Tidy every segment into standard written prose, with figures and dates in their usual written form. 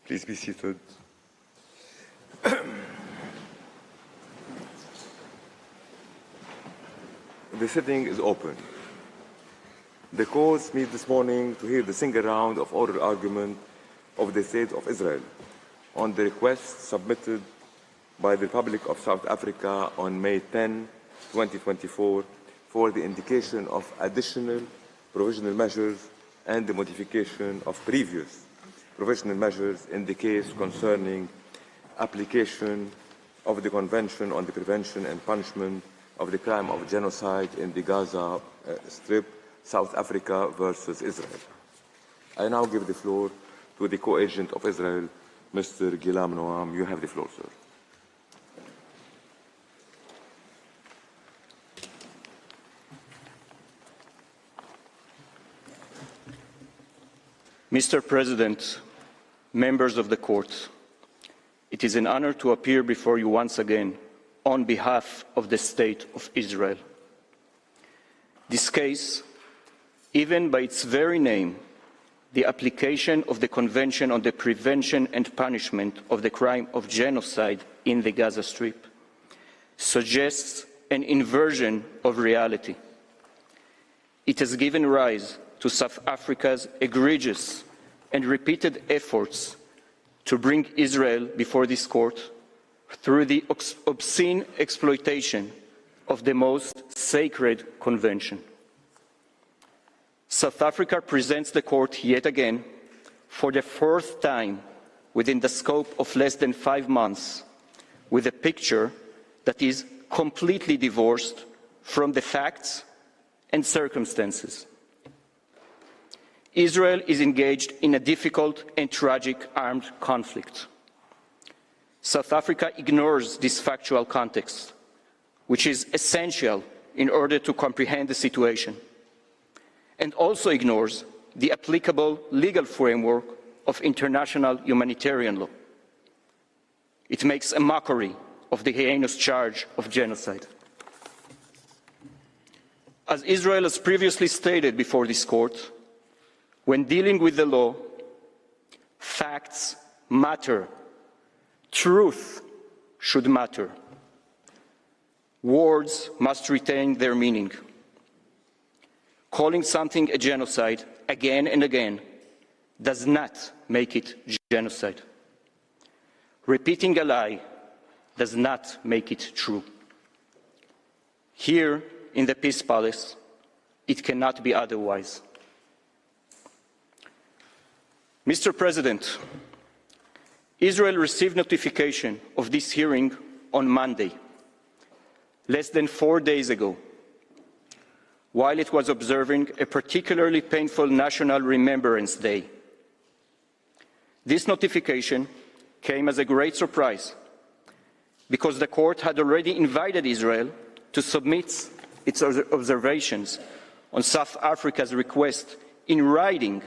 Please be seated. The sitting is open. The court meets this morning to hear the single round of oral argument of the State of Israel on the request submitted by the Republic of South Africa on May 10, 2024, for the indication of additional provisional measures and the modification of previous provisional measures in the case concerning application of the Convention on the Prevention and Punishment of the Crime of Genocide in the Gaza Strip, South Africa versus Israel. I now give the floor to the co-agent of Israel, Mr. Ghilam Noam. You have the floor, sir. Mr. President, members of the court, it is an honor to appear before you once again on behalf of the State of Israel. This case, even by its very name, the application of the Convention on the Prevention and Punishment of the Crime of Genocide in the Gaza Strip, suggests an inversion of reality. It has given rise to South Africa's egregious and repeated efforts to bring Israel before this court through the obscene exploitation of the most sacred convention. South Africa presents the court yet again, for the fourth time within the scope of less than 5 months, with a picture that is completely divorced from the facts and circumstances. Israel is engaged in a difficult and tragic armed conflict. South Africa ignores this factual context, which is essential in order to comprehend the situation, and also ignores the applicable legal framework of international humanitarian law. It makes a mockery of the heinous charge of genocide. As Israel has previously stated before this court, when dealing with the law, facts matter. Truth should matter. Words must retain their meaning. Calling something a genocide again and again does not make it genocide. Repeating a lie does not make it true. Here in the Peace Palace, it cannot be otherwise. Mr. President, Israel received notification of this hearing on Monday, less than 4 days ago, while it was observing a particularly painful National Remembrance Day. This notification came as a great surprise, because the court had already invited Israel to submit its observations on South Africa's request in writing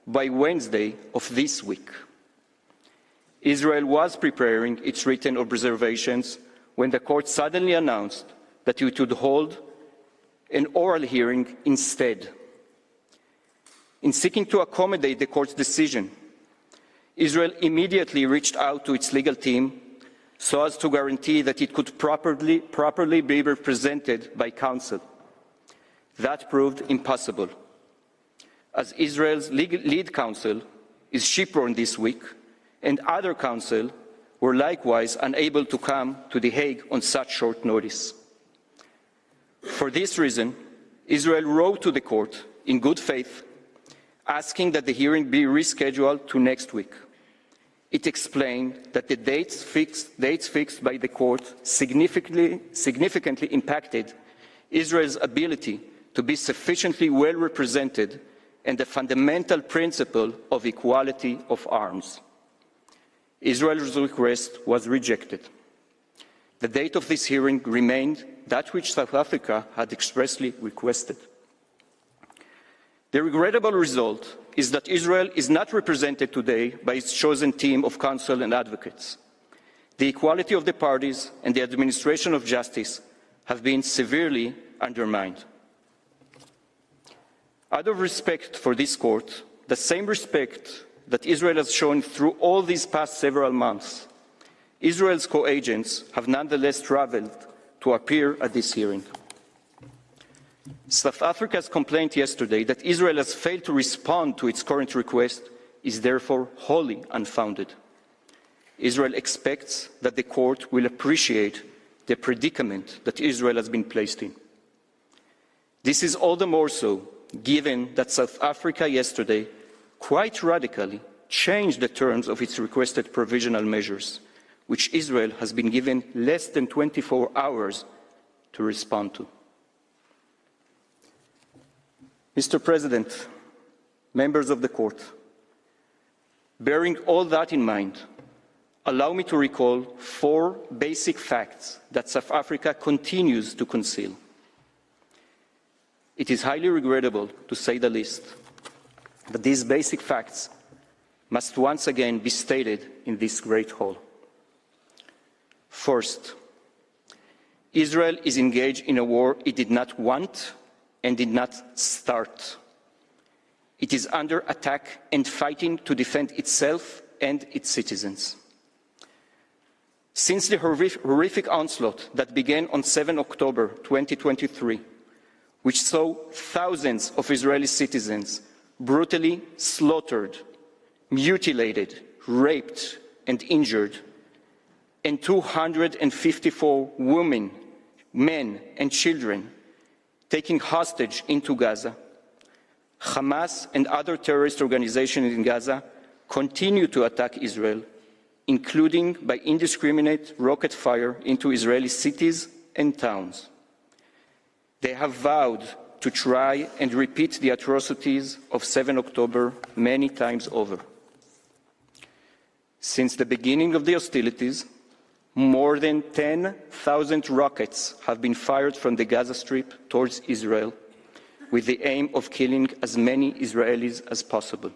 by Wednesday of this week. Israel was preparing its written observations when the court suddenly announced that it would hold an oral hearing instead. In seeking to accommodate the court's decision, Israel immediately reached out to its legal team so as to guarantee that it could properly be represented by counsel. That proved impossible, as Israel's lead counsel is shipborn this week, and other counsel were likewise unable to come to The Hague on such short notice. For this reason, Israel wrote to the court in good faith, asking that the hearing be rescheduled to next week. It explained that the dates fixed by the court significantly impacted Israel's ability to be sufficiently well represented and the fundamental principle of equality of arms. Israel's request was rejected. The date of this hearing remained that which South Africa had expressly requested. The regrettable result is that Israel is not represented today by its chosen team of counsel and advocates. The equality of the parties and the administration of justice have been severely undermined. Out of respect for this court, the same respect that Israel has shown through all these past several months, Israel's co-agents have nonetheless traveled to appear at this hearing. South Africa's complaint yesterday that Israel has failed to respond to its current request is therefore wholly unfounded. Israel expects that the court will appreciate the predicament that Israel has been placed in. This is all the more so given that South Africa yesterday quite radically changed the terms of its requested provisional measures, which Israel has been given less than 24 hours to respond to. Mr. President, members of the court, bearing all that in mind, allow me to recall 4 basic facts that South Africa continues to conceal. It is highly regrettable, to say the least, that these basic facts must once again be stated in this great hall. First, Israel is engaged in a war it did not want and did not start. It is under attack and fighting to defend itself and its citizens. Since the horrific onslaught that began on 7 October 2023, which saw thousands of Israeli citizens brutally slaughtered, mutilated, raped, and injured, and 254 women, men, and children taken hostage into Gaza, Hamas and other terrorist organizations in Gaza continue to attack Israel, including by indiscriminate rocket fire into Israeli cities and towns. They have vowed to try and repeat the atrocities of 7 October many times over. Since the beginning of the hostilities, more than 10,000 rockets have been fired from the Gaza Strip towards Israel, with the aim of killing as many Israelis as possible.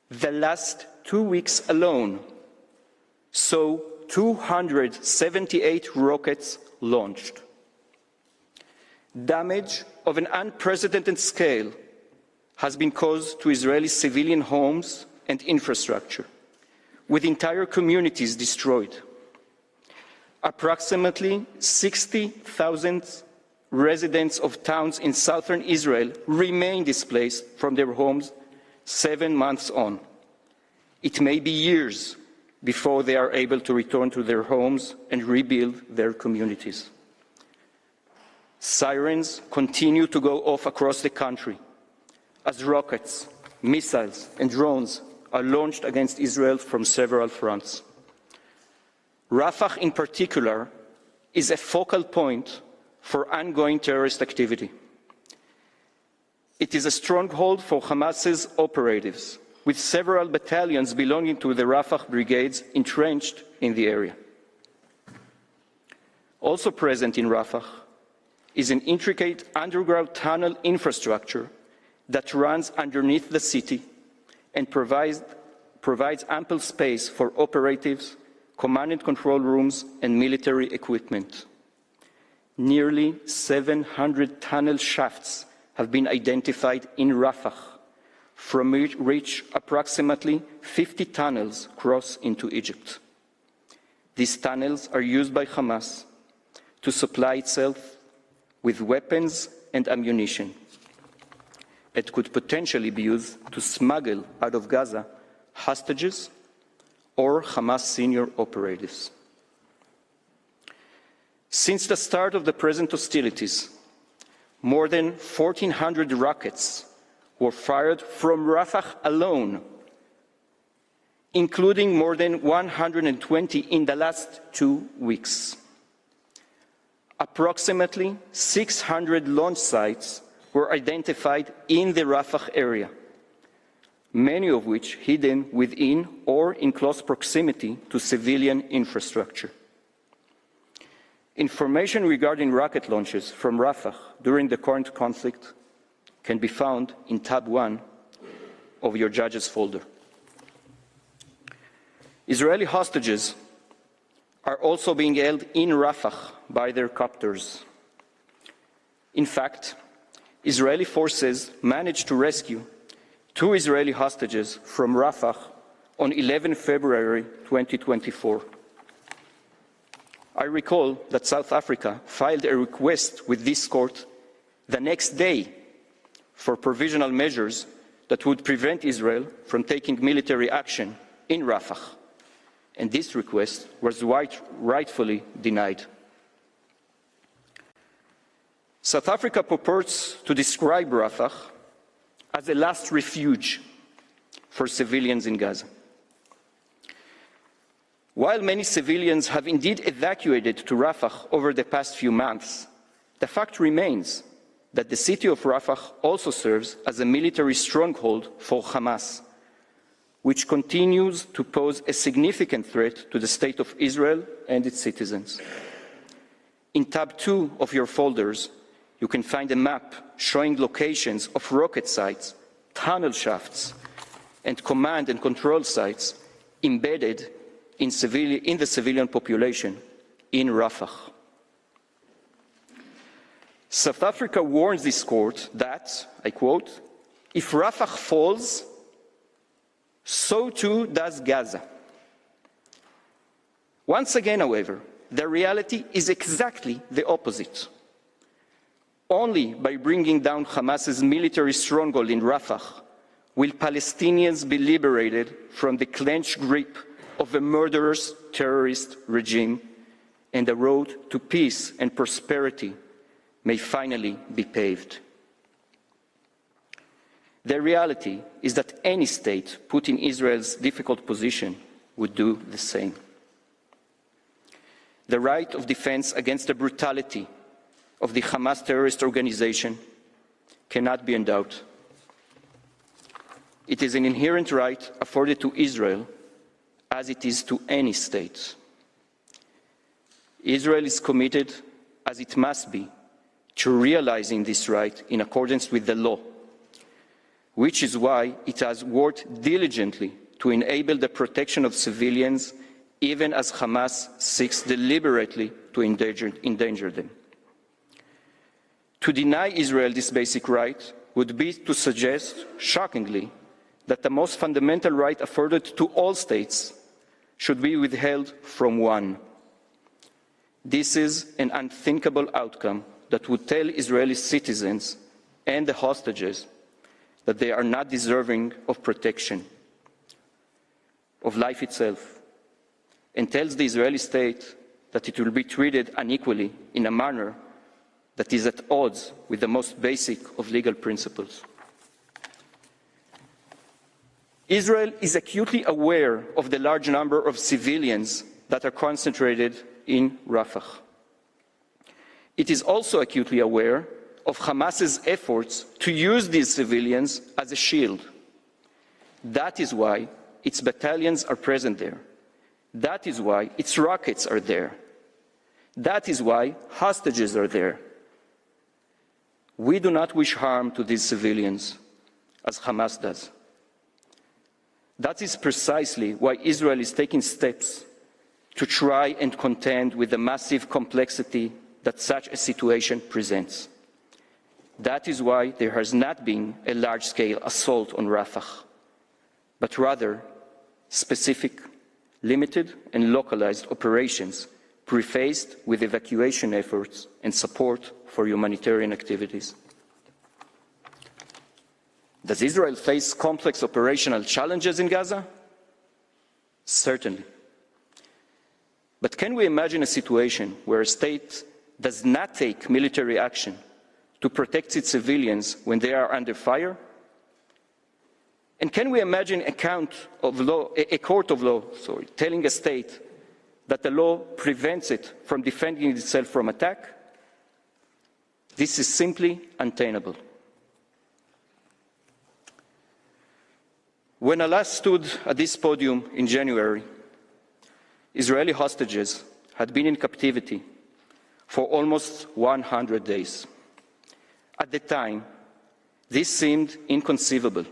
The last 2 weeks alone saw 278 rockets launched. Damage of an unprecedented scale has been caused to Israeli civilian homes and infrastructure, with entire communities destroyed. Approximately 60,000 residents of towns in southern Israel remain displaced from their homes 7 months on. It may be years before they are able to return to their homes and rebuild their communities. Sirens continue to go off across the country as rockets, missiles, and drones are launched against Israel from several fronts. Rafah, in particular, is a focal point for ongoing terrorist activity. It is a stronghold for Hamas's operatives, with several battalions belonging to the Rafah brigades entrenched in the area. Also present in Rafah is an intricate underground tunnel infrastructure that runs underneath the city and provides ample space for operatives, command and control rooms, and military equipment. Nearly 700 tunnel shafts have been identified in Rafah, from which approximately 50 tunnels cross into Egypt. These tunnels are used by Hamas to supply itself with weapons and ammunition. It could potentially be used to smuggle out of Gaza hostages or Hamas senior operatives. Since the start of the present hostilities, more than 1,400 rockets were fired from Rafah alone, including more than 120 in the last 2 weeks. Approximately 600 launch sites were identified in the Rafah area, many of which hidden within or in close proximity to civilian infrastructure. Information regarding rocket launches from Rafah during the current conflict can be found in tab 1 of your judges folder. Israeli hostages are also being held in Rafah by their captors. In fact, Israeli forces managed to rescue 2 Israeli hostages from Rafah on 11 February 2024. I recall that South Africa filed a request with this court the next day for provisional measures that would prevent Israel from taking military action in Rafah, and this request was rightfully denied. South Africa purports to describe Rafah as a last refuge for civilians in Gaza. While many civilians have indeed evacuated to Rafah over the past few months, the fact remains that the city of Rafah also serves as a military stronghold for Hamas, which continues to pose a significant threat to the state of Israel and its citizens. In tab 2 of your folders, you can find a map showing locations of rocket sites, tunnel shafts, and command and control sites embedded in the civilian population in Rafah. South Africa warns this court that, I quote, "If Rafah falls, so too does Gaza." Once again, however, the reality is exactly the opposite. Only by bringing down Hamas's military stronghold in Rafah will Palestinians be liberated from the clenched grip of a murderous terrorist regime, and the road to peace and prosperity may finally be paved. The reality is that any state put in Israel's difficult position would do the same. The right of defense against the brutality of the Hamas terrorist organization cannot be endowed. It is an inherent right afforded to Israel, as it is to any state. Israel is committed, as it must be, to realizing this right in accordance with the law, which is why it has worked diligently to enable the protection of civilians, even as Hamas seeks deliberately to endanger them. To deny Israel this basic right would be to suggest, shockingly, that the most fundamental right afforded to all states should be withheld from one. This is an unthinkable outcome that would tell Israeli citizens and the hostages that they are not deserving of protection, of life itself, and tells the Israeli state that it will be treated unequally in a manner that is at odds with the most basic of legal principles. Israel is acutely aware of the large number of civilians that are concentrated in Rafah. It is also acutely aware of Hamas's efforts to use these civilians as a shield. That is why its battalions are present there. That is why its rockets are there. That is why hostages are there. We do not wish harm to these civilians, as Hamas does. That is precisely why Israel is taking steps to try and contend with the massive complexity that such a situation presents. That is why there has not been a large-scale assault on Rafah, but rather specific, limited and localized operations prefaced with evacuation efforts and support for humanitarian activities. Does Israel face complex operational challenges in Gaza? Certainly. But can we imagine a situation where a state does not take military action to protect its civilians when they are under fire? And can we imagine a court of law telling a state that the law prevents it from defending itself from attack? This is simply untenable. When I last stood at this podium in January, Israeli hostages had been in captivity for almost 100 days. At the time, this seemed inconceivable.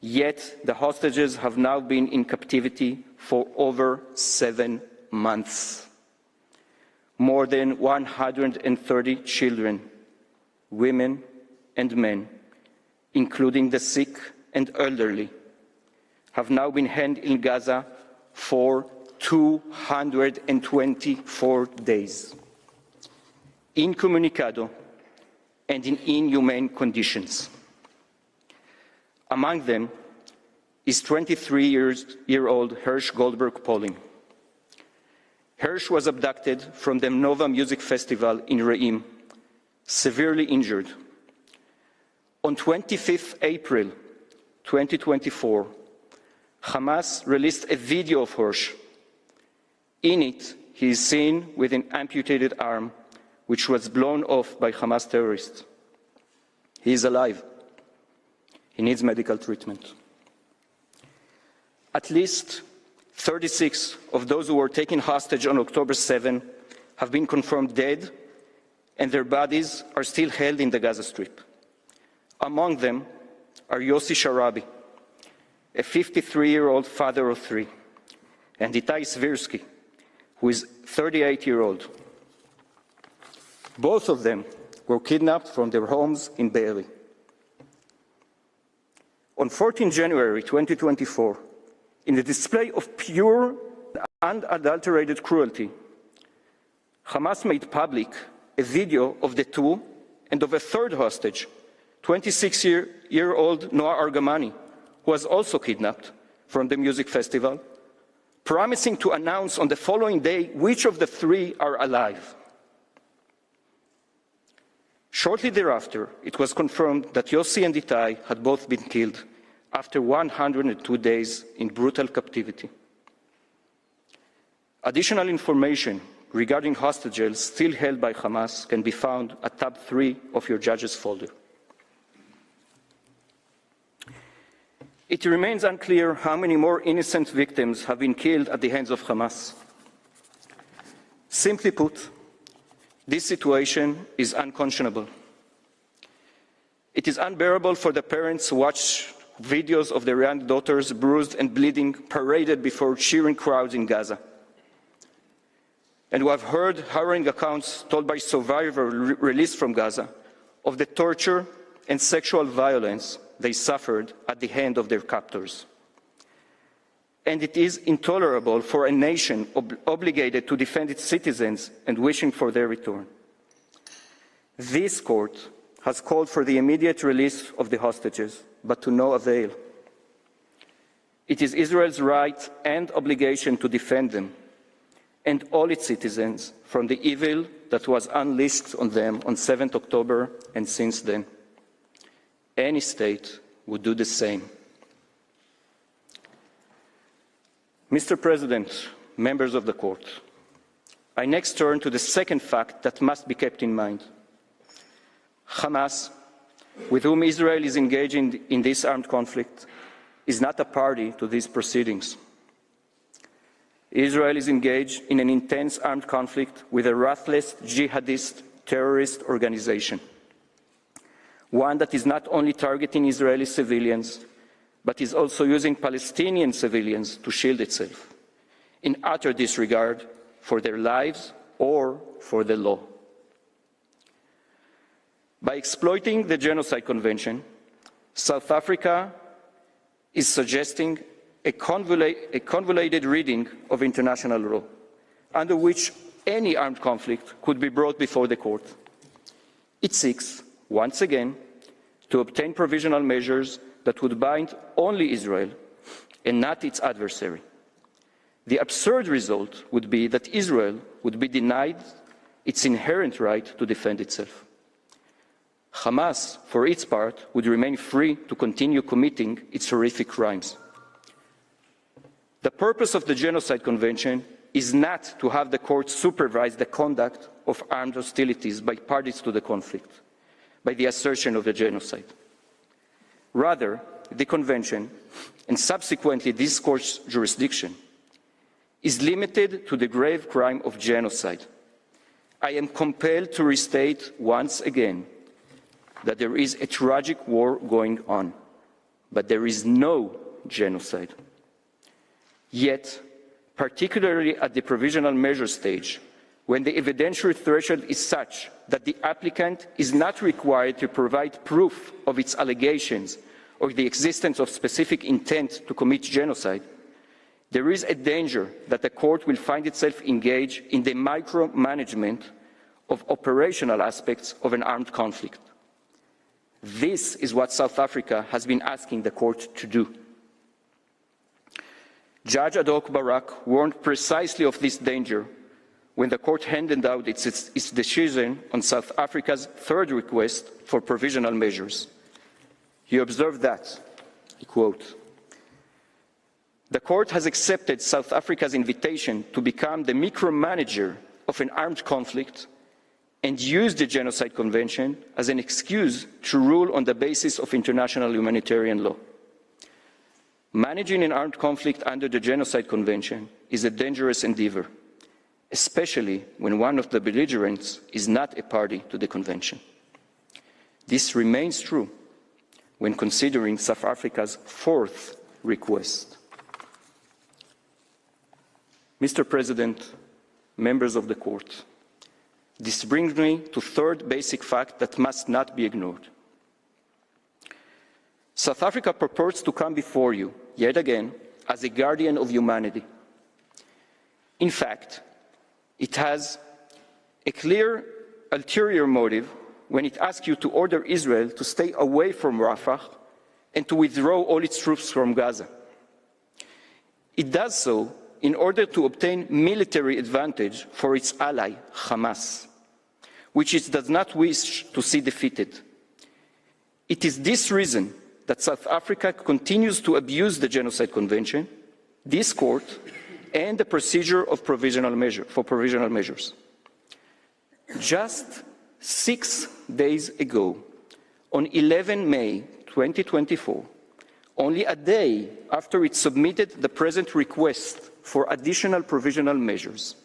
Yet the hostages have now been in captivity for over 7 months. More than 130 children, women and men, including the sick and elderly, have now been held in Gaza for 224 days, incommunicado and in inhumane conditions. Among them is 23-year-old Hirsch Goldberg-Polin. Hirsch was abducted from the Nova Music Festival in Re'im, severely injured. On 25th April 2024, Hamas released a video of Hirsch. In it, he is seen with an amputated arm, which was blown off by Hamas terrorists. He is alive. He needs medical treatment. At least 36 of those who were taken hostage on October 7 have been confirmed dead, and their bodies are still held in the Gaza Strip. Among them are Yossi Sharabi, a 53-year-old father of 3, and Itai Svirsky, who is 38-year-old. Both of them were kidnapped from their homes in Be'eri. On 14 January 2024, in a display of pure, unadulterated cruelty, Hamas made public a video of the two and of a third hostage, 26-year-old Noah Argamani, who was also kidnapped from the music festival, promising to announce on the following day which of the 3 are alive. Shortly thereafter, it was confirmed that Yossi and Itai had both been killed after 102 days in brutal captivity. Additional information regarding hostages still held by Hamas can be found at tab 3 of your judges folder. It remains unclear how many more innocent victims have been killed at the hands of Hamas. Simply put, this situation is unconscionable. It is unbearable for the parents who watch videos of their young daughters bruised and bleeding paraded before cheering crowds in Gaza, and who have heard harrowing accounts told by survivors released from Gaza of the torture and sexual violence they suffered at the hand of their captors. And it is intolerable for a nation obligated to defend its citizens and wishing for their return. This court has called for the immediate release of the hostages, but to no avail. It is Israel's right and obligation to defend them and all its citizens from the evil that was unleashed on them on 7th October and since then. Any state would do the same. Mr. President, members of the court, I next turn to the second fact that must be kept in mind. Hamas, with whom Israel is engaging in this armed conflict, is not a party to these proceedings. Israel is engaged in an intense armed conflict with a ruthless jihadist terrorist organization, one that is not only targeting Israeli civilians, but is also using Palestinian civilians to shield itself, in utter disregard for their lives or for the law. By exploiting the Genocide Convention, South Africa is suggesting a convoluted reading of international law, under which any armed conflict could be brought before the court. It seeks, once again, to obtain provisional measures that would bind only Israel and not its adversary. The absurd result would be that Israel would be denied its inherent right to defend itself. Hamas, for its part, would remain free to continue committing its horrific crimes. The purpose of the Genocide Convention is not to have the court supervise the conduct of armed hostilities by parties to the conflict, by the assertion of the genocide. Rather, the Convention, and subsequently this court's jurisdiction, is limited to the grave crime of genocide. I am compelled to restate once again that there is a tragic war going on, but there is no genocide. Yet, particularly at the provisional measure stage, when the evidentiary threshold is such that the applicant is not required to provide proof of its allegations or the existence of specific intent to commit genocide, there is a danger that the court will find itself engaged in the micromanagement of operational aspects of an armed conflict. This is what South Africa has been asking the court to do. Judge Adok Barak warned precisely of this danger when the court handed out its decision on South Africa's third request for provisional measures. He observed that, I quote, "The court has accepted South Africa's invitation to become the micromanager of an armed conflict and used the Genocide Convention as an excuse to rule on the basis of international humanitarian law. Managing an armed conflict under the Genocide Convention is a dangerous endeavor, especially when one of the belligerents is not a party to the Convention. This remains true when considering South Africa's fourth request." Mr. President, members of the court, this brings me to the third basic fact that must not be ignored. South Africa purports to come before you, yet again, as a guardian of humanity. In fact, it has a clear ulterior motive when it asks you to order Israel to stay away from Rafah and to withdraw all its troops from Gaza. It does so in order to obtain military advantage for its ally, Hamas, which it does not wish to see defeated. It is this reason that South Africa continues to abuse the Genocide Convention, this court, and the procedure of provisional measures. Just 6 days ago, on 11 May 2024, only a day after it submitted the present request for additional provisional measures,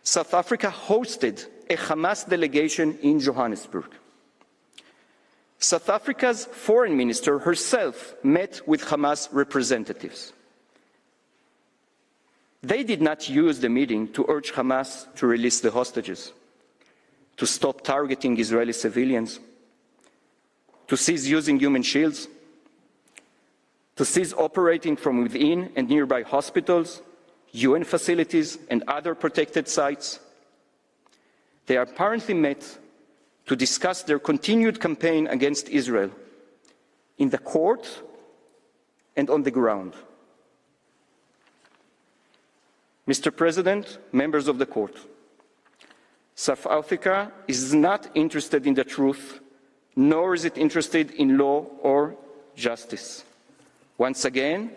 South Africa hosted a Hamas delegation in Johannesburg. South Africa's foreign minister herself met with Hamas representatives. They did not use the meeting to urge Hamas to release the hostages, to stop targeting Israeli civilians, to cease using human shields, to cease operating from within and nearby hospitals, UN facilities, and other protected sites. They apparently met to discuss their continued campaign against Israel in the court and on the ground. Mr. President, members of the court, South Africa is not interested in the truth, nor is it interested in law or justice. Once again,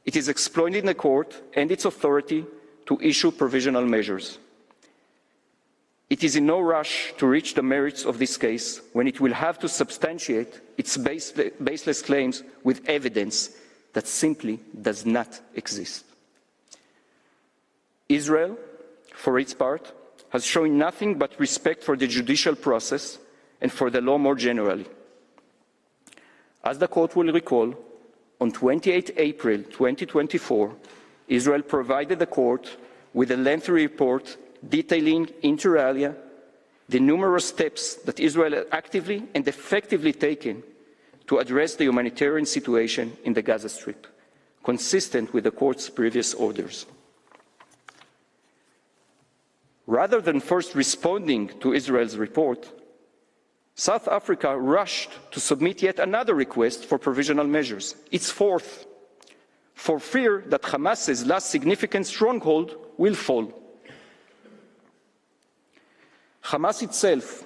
it is exploiting the court and its authority to issue provisional measures. It is in no rush to reach the merits of this case when it will have to substantiate its baseless claims with evidence that simply does not exist. Israel, for its part, has shown nothing but respect for the judicial process and for the law more generally. As the court will recall, on 28 April 2024, Israel provided the court with a lengthy report detailing, inter alia, the numerous steps that Israel had actively and effectively taken to address the humanitarian situation in the Gaza Strip, consistent with the court's previous orders. Rather than first responding to Israel's report, South Africa rushed to submit yet another request for provisional measures, its fourth, for fear that Hamas's last significant stronghold will fall. Hamas itself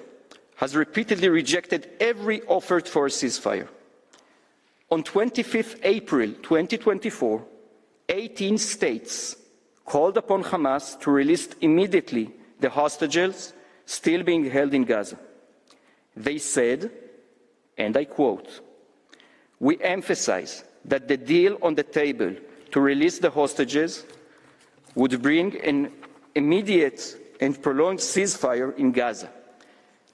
has repeatedly rejected every offer for a ceasefire. On 25 April 2024, 18 states called upon Hamas to release immediately the hostages still being held in Gaza. They said, and I quote, "We emphasize that the deal on the table to release the hostages would bring an immediate and prolonged ceasefire in Gaza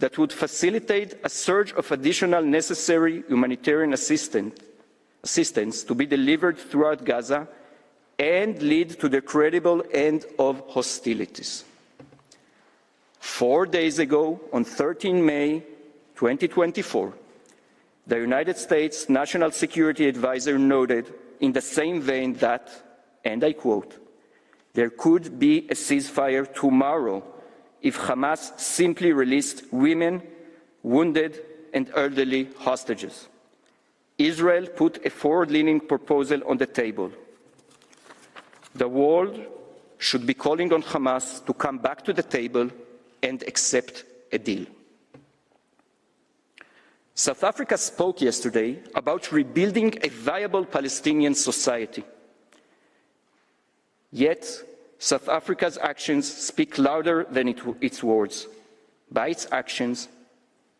that would facilitate a surge of additional necessary humanitarian assistance to be delivered throughout Gaza and lead to the credible end of hostilities." 4 days ago, on 13 May 2024, the United States National Security Advisor noted in the same vein that, and I quote, "There could be a ceasefire tomorrow if Hamas simply released women, wounded, and elderly hostages." Israel put a forward-leaning proposal on the table. The world should be calling on Hamas to come back to the table and accept a deal. South Africa spoke yesterday about rebuilding a viable Palestinian society. Yet, South Africa's actions speak louder than its words. By its actions,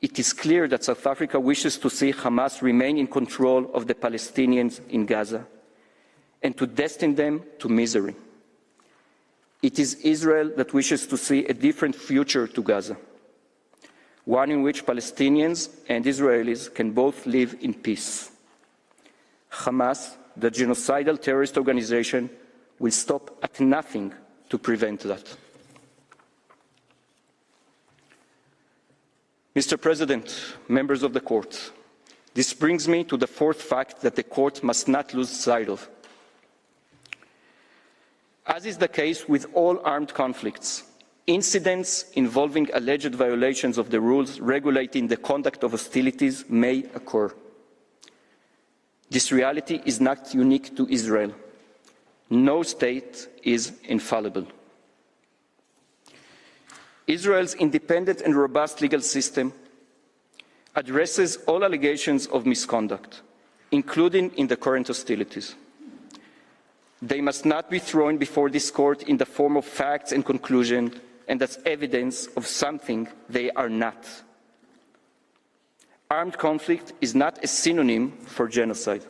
it is clear that South Africa wishes to see Hamas remain in control of the Palestinians in Gaza and to destine them to misery. It is Israel that wishes to see a different future to Gaza, one in which Palestinians and Israelis can both live in peace. Hamas, the genocidal terrorist organization, will stop at nothing to prevent that. Mr. President, members of the court, this brings me to the fourth fact that the court must not lose sight of. As is the case with all armed conflicts, incidents involving alleged violations of the rules regulating the conduct of hostilities may occur. This reality is not unique to Israel. No state is infallible. Israel's independent and robust legal system addresses all allegations of misconduct, including in the current hostilities. They must not be thrown before this court in the form of facts and conclusions and as evidence of something they are not. Armed conflict is not a synonym for genocide.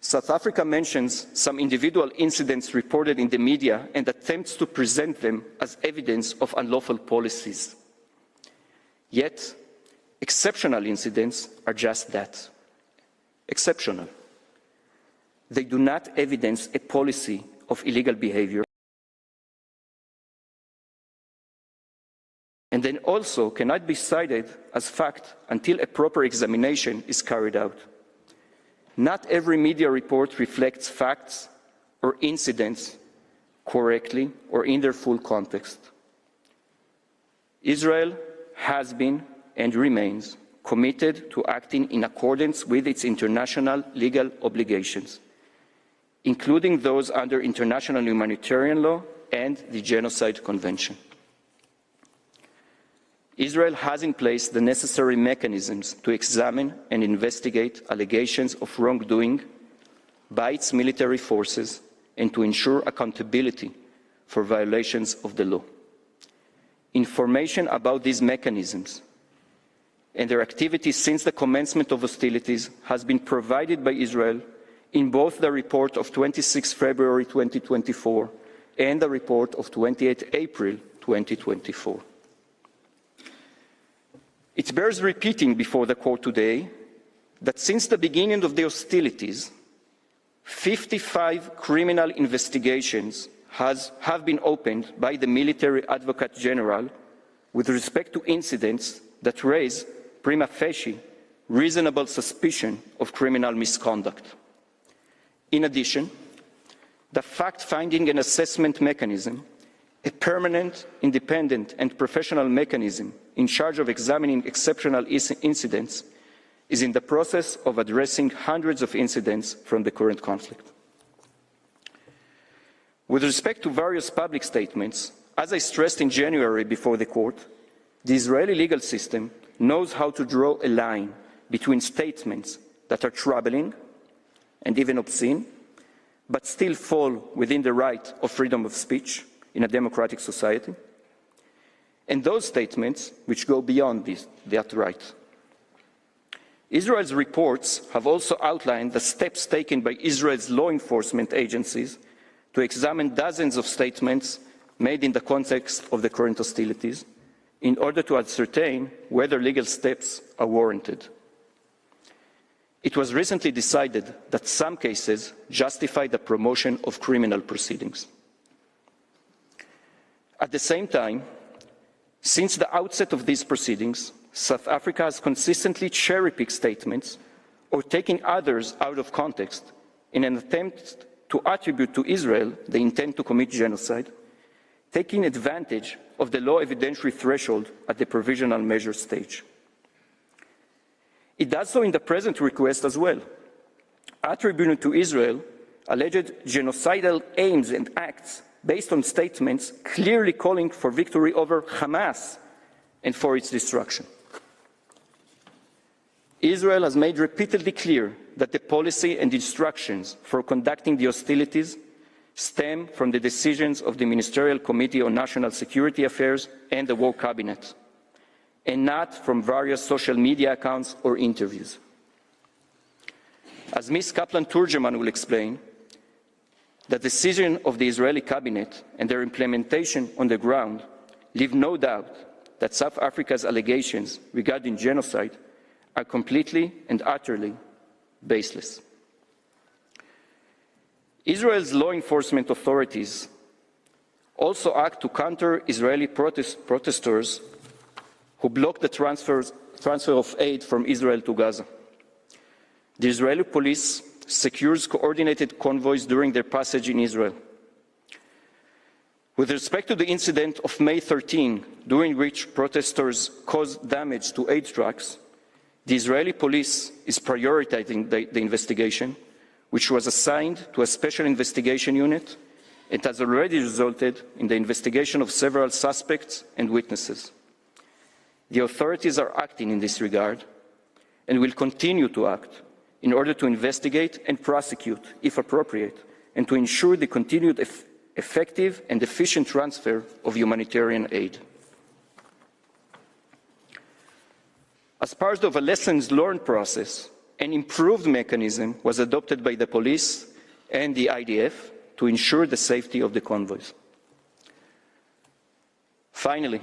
South Africa mentions some individual incidents reported in the media and attempts to present them as evidence of unlawful policies. Yet, exceptional incidents are just that, exceptional. They do not evidence a policy of illegal behavior, and then also cannot be cited as fact until a proper examination is carried out. Not every media report reflects facts or incidents correctly or in their full context. Israel has been and remains committed to acting in accordance with its international legal obligations, including those under international humanitarian law and the Genocide Convention. Israel has in place the necessary mechanisms to examine and investigate allegations of wrongdoing by its military forces and to ensure accountability for violations of the law. Information about these mechanisms and their activities since the commencement of hostilities has been provided by Israel in both the report of 26 February 2024 and the report of 28 April 2024. It bears repeating before the court today that since the beginning of the hostilities, 55 criminal investigations have been opened by the Military Advocate General with respect to incidents that raise prima facie reasonable suspicion of criminal misconduct. In addition, the fact-finding and assessment mechanism, a permanent, independent and professional mechanism in charge of examining exceptional incidents, is in the process of addressing hundreds of incidents from the current conflict. With respect to various public statements, as I stressed in January before the court, the Israeli legal system knows how to draw a line between statements that are troubling and even obscene, but still fall within the right of freedom of speech in a democratic society, and those statements which go beyond that right. Israel's reports have also outlined the steps taken by Israel's law enforcement agencies to examine dozens of statements made in the context of the current hostilities in order to ascertain whether legal steps are warranted. It was recently decided that some cases justify the promotion of criminal proceedings. At the same time, since the outset of these proceedings, South Africa has consistently cherry-picked statements or taken others out of context in an attempt to attribute to Israel the intent to commit genocide, taking advantage of the low evidentiary threshold at the provisional measure stage. It does so in the present request as well, attributing to Israel alleged genocidal aims and acts based on statements clearly calling for victory over Hamas and for its destruction. Israel has made repeatedly clear that the policy and instructions for conducting the hostilities stem from the decisions of the Ministerial Committee on National Security Affairs and the War Cabinet, and not from various social media accounts or interviews. As Ms. Kaplan-Turgeman will explain, the decision of the Israeli cabinet and their implementation on the ground leave no doubt that South Africa's allegations regarding genocide are completely and utterly baseless. Israel's law enforcement authorities also act to counter Israeli protesters who blocked the transfer of aid from Israel to Gaza. The Israeli police secures coordinated convoys during their passage in Israel. With respect to the incident of May 13, during which protesters caused damage to aid trucks, the Israeli police is prioritizing the investigation, which was assigned to a special investigation unit. It has already resulted in the investigation of several suspects and witnesses. The authorities are acting in this regard and will continue to act in order to investigate and prosecute, if appropriate, and to ensure the continued effective and efficient transfer of humanitarian aid. As part of a lessons learned process, an improved mechanism was adopted by the police and the IDF to ensure the safety of the convoys. Finally,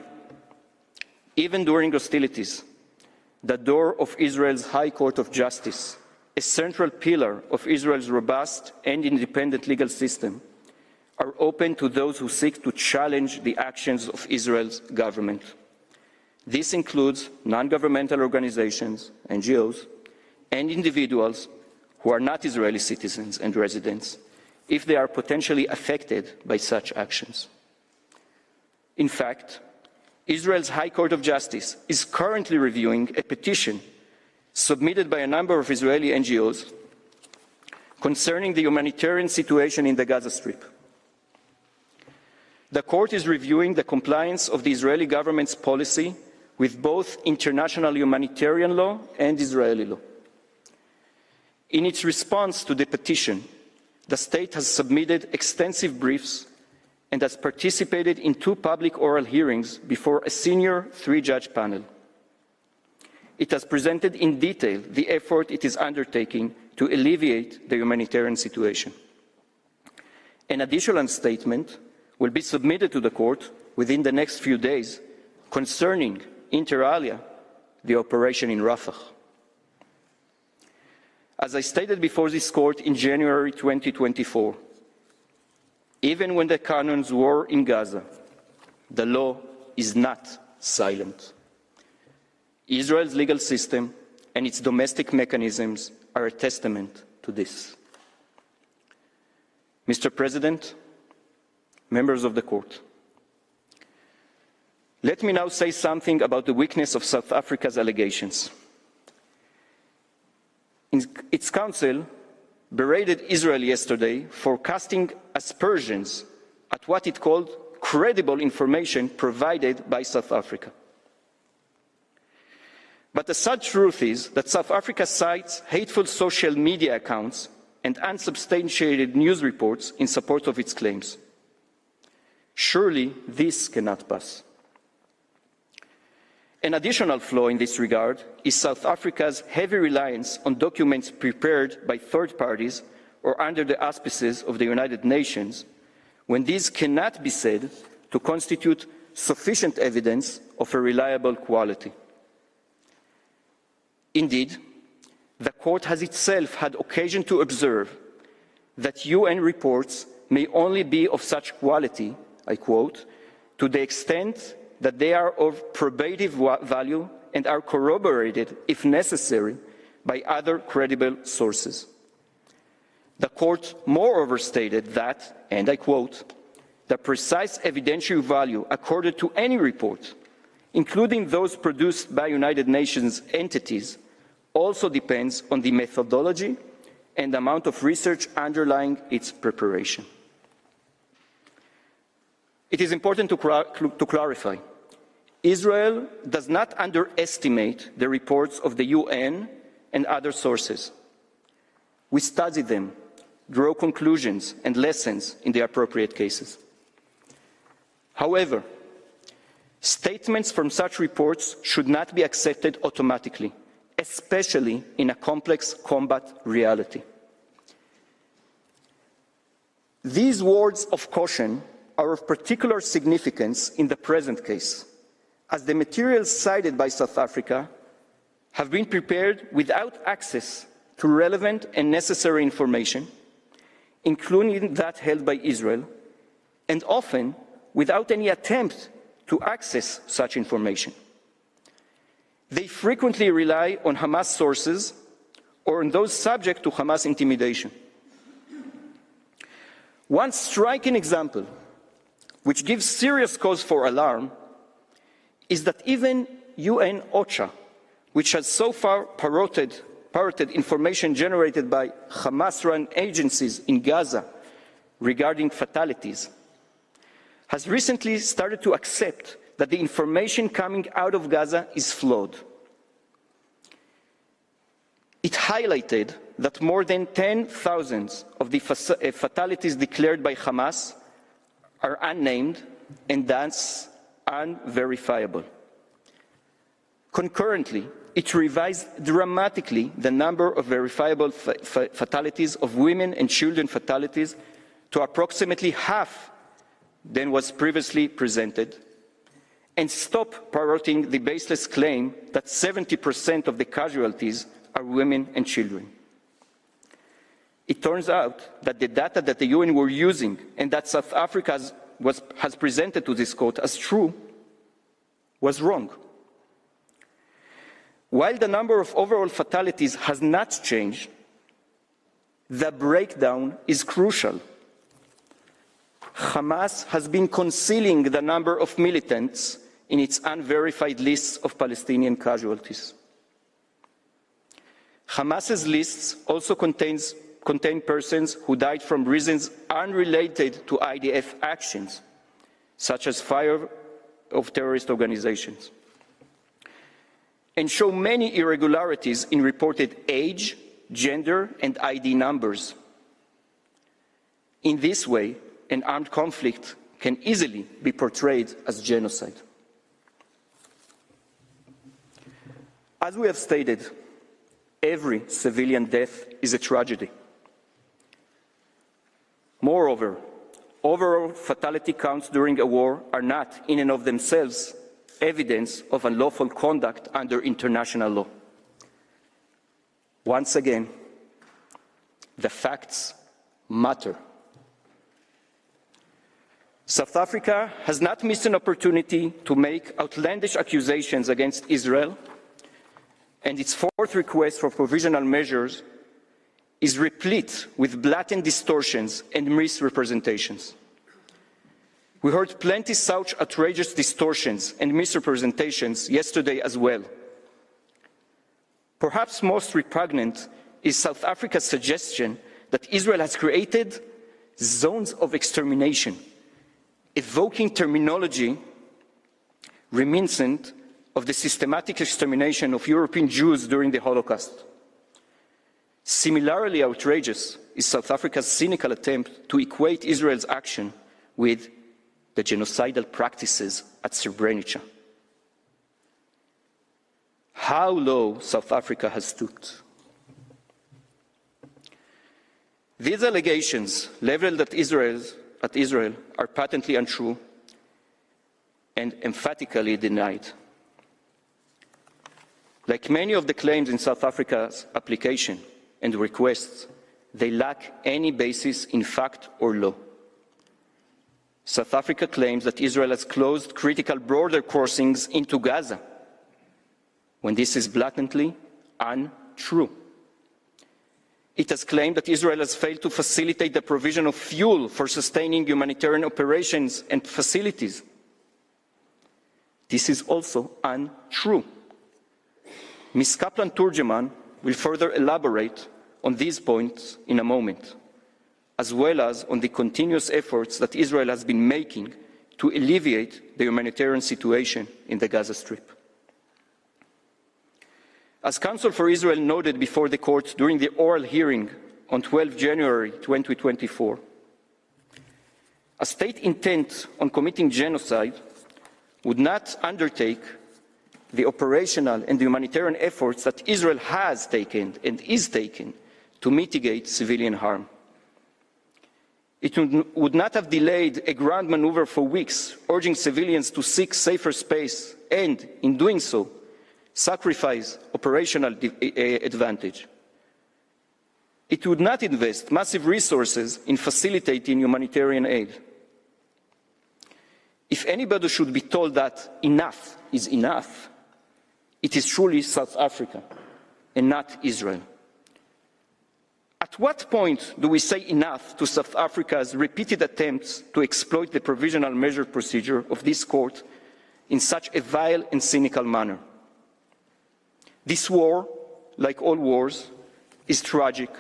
even during hostilities, the door of Israel's High Court of Justice, a central pillar of Israel's robust and independent legal system, are open to those who seek to challenge the actions of Israel's government. This includes non-governmental organizations, NGOs, and individuals who are not Israeli citizens and residents, if they are potentially affected by such actions. In fact, Israel's High Court of Justice is currently reviewing a petition submitted by a number of Israeli NGOs concerning the humanitarian situation in the Gaza Strip. The court is reviewing the compliance of the Israeli government's policy with both international humanitarian law and Israeli law. In its response to the petition, the state has submitted extensive briefs and has participated in 2 public oral hearings before a senior 3-judge panel. It has presented in detail the effort it is undertaking to alleviate the humanitarian situation. An additional statement will be submitted to the court within the next few days concerning, inter alia, the operation in Rafah. As I stated before this court in January 2024, even when the cannons were in Gaza, the law is not silent. Israel's legal system and its domestic mechanisms are a testament to this. Mr. President, members of the court, let me now say something about the weakness of South Africa's allegations. Its counsel berated Israel yesterday for casting aspersions at what it called credible information provided by South Africa. But the sad truth is that South Africa cites hateful social media accounts and unsubstantiated news reports in support of its claims. Surely this cannot pass. An additional flaw in this regard is South Africa's heavy reliance on documents prepared by third parties or under the auspices of the United Nations, when these cannot be said to constitute sufficient evidence of a reliable quality. Indeed, the court has itself had occasion to observe that UN reports may only be of such quality, I quote, to the extent that they are of probative value and are corroborated, if necessary, by other credible sources. The court moreover stated that, and I quote, the precise evidentiary value accorded to any report, including those produced by United Nations entities, also depends on the methodology and amount of research underlying its preparation. It is important to clarify. Israel does not underestimate the reports of the UN and other sources. We study them, draw conclusions and lessons in the appropriate cases. However, statements from such reports should not be accepted automatically, especially in a complex combat reality. These words of caution are of particular significance in the present case, as the materials cited by South Africa have been prepared without access to relevant and necessary information, including that held by Israel, and often without any attempt to access such information. They frequently rely on Hamas sources or on those subject to Hamas intimidation. One striking example, which gives serious cause for alarm, is that even UN OCHA, which has so far parroted information generated by Hamas-run agencies in Gaza regarding fatalities, has recently started to accept that the information coming out of Gaza is flawed. It highlighted that more than 10,000 of the fatalities declared by Hamas are unnamed and thus unverifiable. Concurrently, it revised dramatically the number of verifiable fatalities of women and children fatalities to approximately half than was previously presented, and stopped parroting the baseless claim that 70% of the casualties are women and children. It turns out that the data that the UN were using and that South Africa has presented to this court as true was wrong. While the number of overall fatalities has not changed, the breakdown is crucial. Hamas has been concealing the number of militants in its unverified lists of Palestinian casualties. Hamas's lists also contain persons who died from reasons unrelated to IDF actions, such as fire of terrorist organizations, and show many irregularities in reported age, gender, and ID numbers. In this way, an armed conflict can easily be portrayed as genocide. As we have stated, every civilian death is a tragedy. Moreover, overall fatality counts during a war are not, in and of themselves, evidence of unlawful conduct under international law. Once again, the facts matter. South Africa has not missed an opportunity to make outlandish accusations against Israel, and its fourth request for provisional measures is replete with blatant distortions and misrepresentations. We heard plenty such outrageous distortions and misrepresentations yesterday as well. Perhaps most repugnant is South Africa's suggestion that Israel has created zones of extermination, evoking terminology reminiscent of the systematic extermination of European Jews during the Holocaust. Similarly outrageous is South Africa's cynical attempt to equate Israel's action with the genocidal practices at Srebrenica. How low South Africa has stooped. These allegations leveled at Israel are patently untrue and emphatically denied. Like many of the claims in South Africa's application and requests, they lack any basis in fact or law. South Africa claims that Israel has closed critical border crossings into Gaza, when this is blatantly untrue. It has claimed that Israel has failed to facilitate the provision of fuel for sustaining humanitarian operations and facilities. This is also untrue. Ms. Kaplan-Turgeman will further elaborate on these points in a moment, as well as on the continuous efforts that Israel has been making to alleviate the humanitarian situation in the Gaza Strip. As Counsel for Israel noted before the court during the oral hearing on 12 January 2024, a state intent on committing genocide would not undertake the operational and humanitarian efforts that Israel has taken and is taking to mitigate civilian harm. It would not have delayed a ground maneuver for weeks, urging civilians to seek safer space and, in doing so, sacrifice operational advantage. It would not invest massive resources in facilitating humanitarian aid. If anybody should be told that enough is enough, it is truly South Africa and not Israel. At what point do we say enough to South Africa's repeated attempts to exploit the provisional measure procedure of this court in such a vile and cynical manner? This war, like all wars, is tragic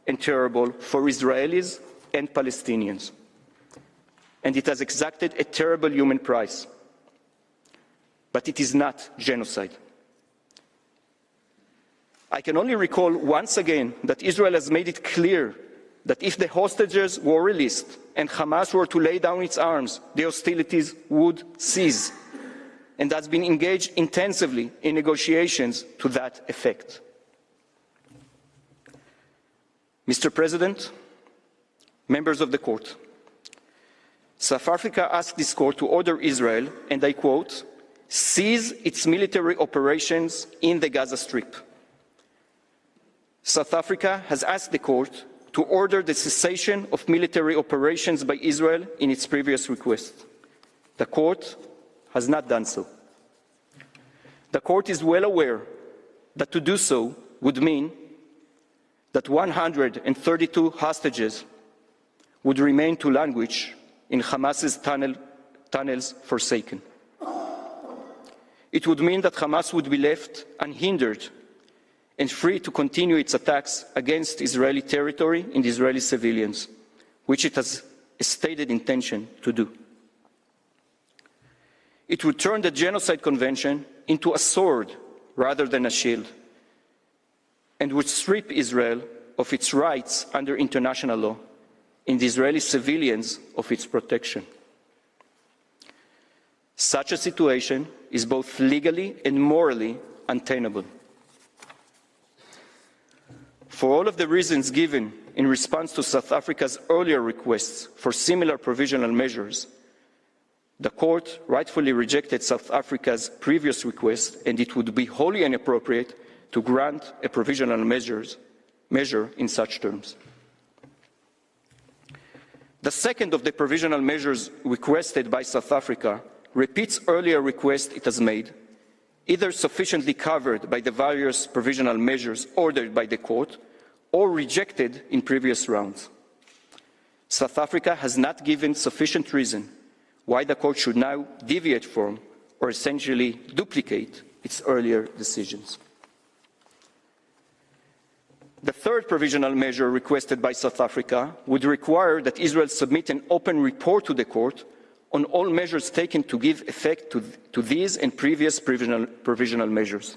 and terrible for Israelis and Palestinians, and it has exacted a terrible human price. But it is not genocide. I can only recall once again that Israel has made it clear that if the hostages were released and Hamas were to lay down its arms, the hostilities would cease, and has been engaged intensively in negotiations to that effect. Mr. President, members of the court, South Africa asked this court to order Israel, and I quote, cease its military operations in the Gaza Strip. South Africa has asked the court to order the cessation of military operations by Israel in its previous request. The court has not done so. The court is well aware that to do so would mean that 132 hostages would remain to languish in Hamas's tunnels forsaken. It would mean that Hamas would be left unhindered and free to continue its attacks against Israeli territory and Israeli civilians, which it has a stated intention to do. It would turn the Genocide Convention into a sword rather than a shield, and would strip Israel of its rights under international law and the Israeli civilians of its protection. Such a situation is both legally and morally untenable. For all of the reasons given in response to South Africa's earlier requests for similar provisional measures, the court rightfully rejected South Africa's previous request, and it would be wholly inappropriate to grant a provisional measure in such terms. The second of the provisional measures requested by South Africa repeats earlier requests it has made, either sufficiently covered by the various provisional measures ordered by the court or rejected in previous rounds. South Africa has not given sufficient reason why the court should now deviate from or essentially duplicate its earlier decisions. The third provisional measure requested by South Africa would require that Israel submit an open report to the court on all measures taken to give effect to these and previous provisional measures.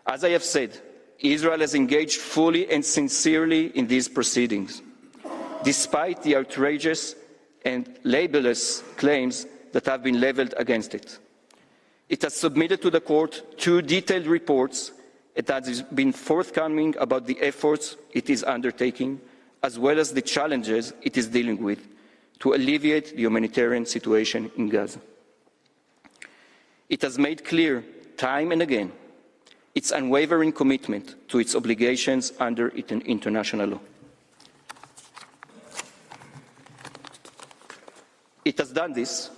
As I have said, Israel has engaged fully and sincerely in these proceedings, despite the outrageous and libelous claims that have been leveled against it. It has submitted to the court 2 detailed reports that has been forthcoming about the efforts it is undertaking, as well as the challenges it is dealing with to alleviate the humanitarian situation in Gaza. It has made clear time and again its unwavering commitment to its obligations under international law. It has done this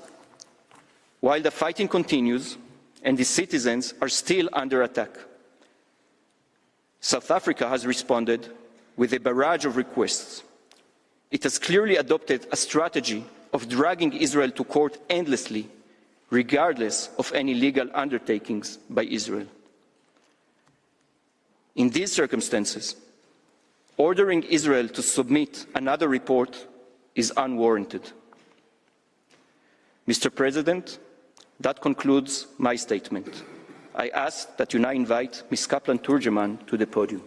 while the fighting continues and the citizens are still under attack. South Africa has responded with a barrage of requests. It has clearly adopted a strategy of dragging Israel to court endlessly, regardless of any legal undertakings by Israel. In these circumstances, ordering Israel to submit another report is unwarranted. Mr. President, that concludes my statement. I ask that you now invite Ms. Kaplan-Turgeman to the podium.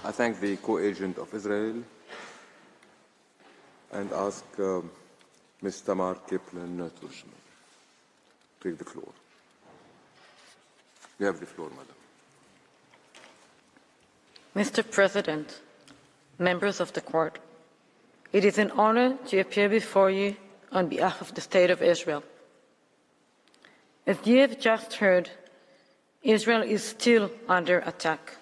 I thank the co-agent of Israel and ask Ms. Tamar Kaplan-Turgeman to take the floor. You have the floor, Madam. Mr. President, members of the court, it is an honor to appear before you on behalf of the State of Israel. As you have just heard, Israel is still under attack.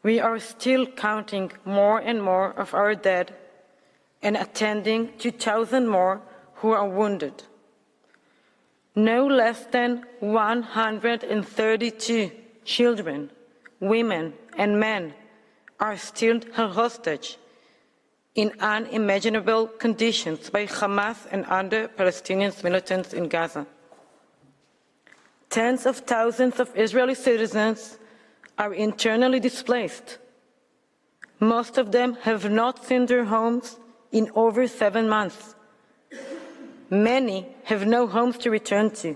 We are still counting more and more of our dead and attending 2,000 more who are wounded. No less than 132 children, women, and men are still held hostage in unimaginable conditions by Hamas and other Palestinian militants in Gaza. Tens of thousands of Israeli citizens are internally displaced. Most of them have not seen their homes in over 7 months. many have no homes to return to.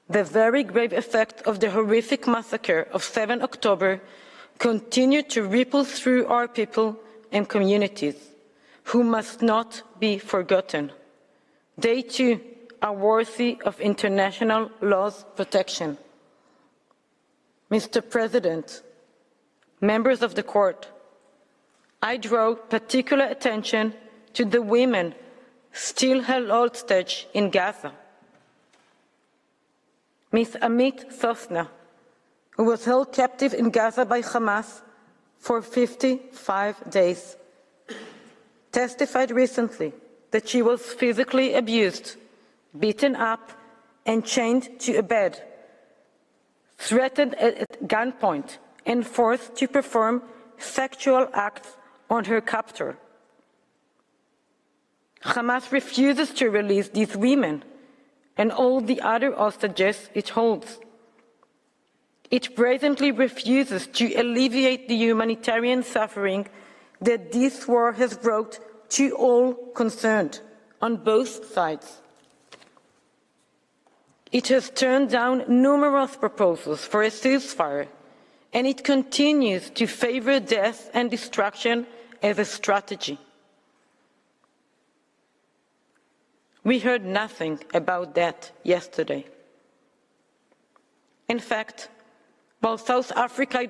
The very grave effect of the horrific massacre of 7 October continue to ripple through our people and communities, who must not be forgotten. They too are worthy of international law's protection. Mr. President, members of the court, I draw particular attention to the women still held hostage in Gaza. Ms. Amit Sosna, who was held captive in Gaza by Hamas for 55 days, testified recently that she was physically abused, beaten up, and chained to a bed, threatened at gunpoint, and forced to perform sexual acts on her captor. Hamas refuses to release these women and all the other hostages it holds. It brazenly refuses to alleviate the humanitarian suffering that this war has brought to all concerned on both sides. It has turned down numerous proposals for a ceasefire, and it continues to favor death and destruction as a strategy. We heard nothing about that yesterday. In fact, while South Africa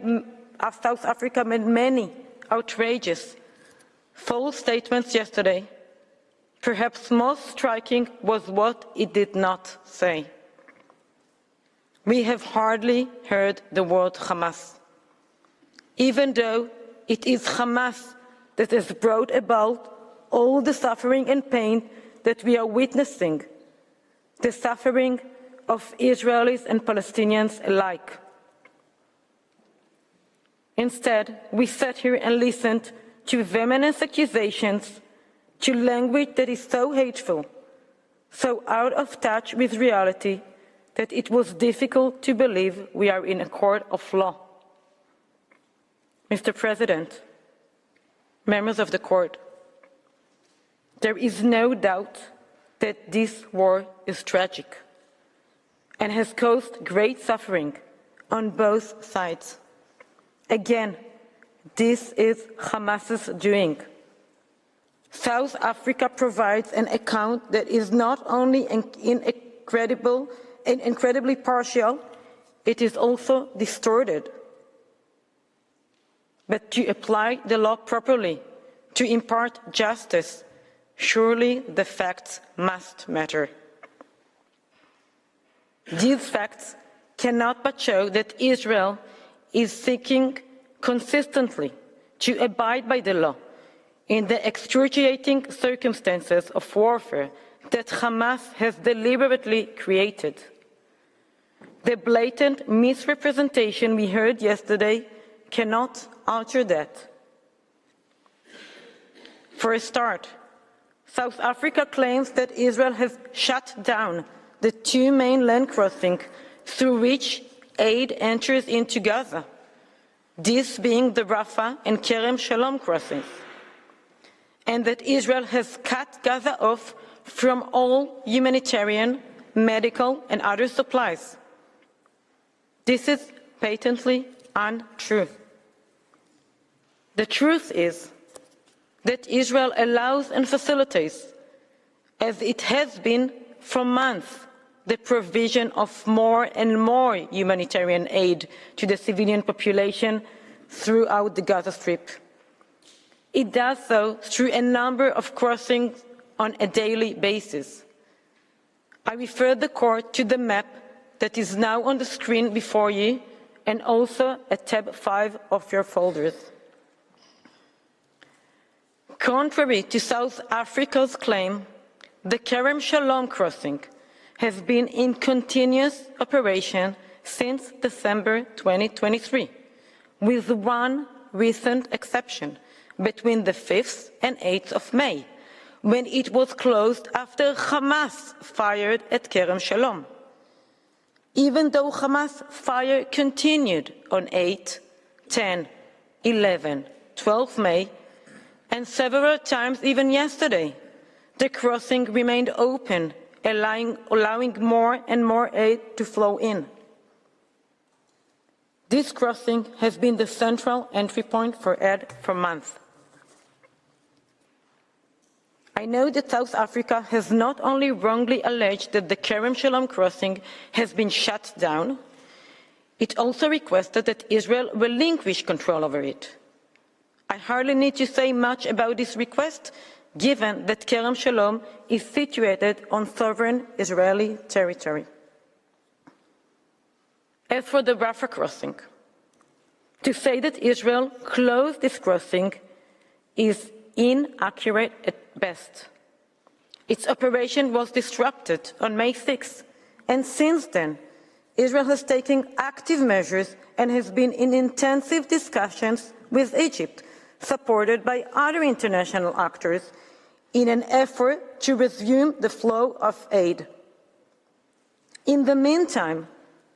made many outrageous, false statements yesterday, perhaps most striking was what it did not say. We have hardly heard the word Hamas, even though it is Hamas that has brought about all the suffering and pain that we are witnessing, the suffering of Israelis and Palestinians alike. Instead, we sat here and listened to venomous accusations, to language that is so hateful, so out of touch with reality, that it was difficult to believe we are in a court of law. Mr. President, members of the court, there is no doubt that this war is tragic and has caused great suffering on both sides. Again, this is Hamas's doing. South Africa provides an account that is not only incredibly partial, it is also distorted. But to apply the law properly, to impart justice, surely the facts must matter. These facts cannot but show that Israel is seeking consistently to abide by the law in the excruciating circumstances of warfare that Hamas has deliberately created. The blatant misrepresentation we heard yesterday cannot alter that. For a start, South Africa claims that Israel has shut down the two main land crossings through which aid enters into Gaza, this being the Rafah and Kerem Shalom crossings, and that Israel has cut Gaza off from all humanitarian, medical, and other supplies. This is patently untrue. The truth is that Israel allows and facilitates, as it has been for months, the provision of more and more humanitarian aid to the civilian population throughout the Gaza Strip. It does so through a number of crossings on a daily basis. I refer the court to the map that is now on the screen before you, and also at tab 5 of your folders. Contrary to South Africa's claim, the Kerem Shalom crossing has been in continuous operation since December 2023, with one recent exception between the 5th and 8th of May, when it was closed after Hamas fired at Kerem Shalom. Even though Hamas fire continued on 8, 10, 11, 12 May, and several times even yesterday, the crossing remained open, allowing more and more aid to flow in. This crossing has been the central entry point for aid for months. I know that South Africa has not only wrongly alleged that the Kerem Shalom crossing has been shut down, it also requested that Israel relinquish control over it. I hardly need to say much about this request, given that Kerem Shalom is situated on sovereign Israeli territory. As for the Rafah crossing, to say that Israel closed this crossing is inaccurate at best. Its operation was disrupted on May 6, and since then, Israel has taken active measures and has been in intensive discussions with Egypt, supported by other international actors, in an effort to resume the flow of aid. In the meantime,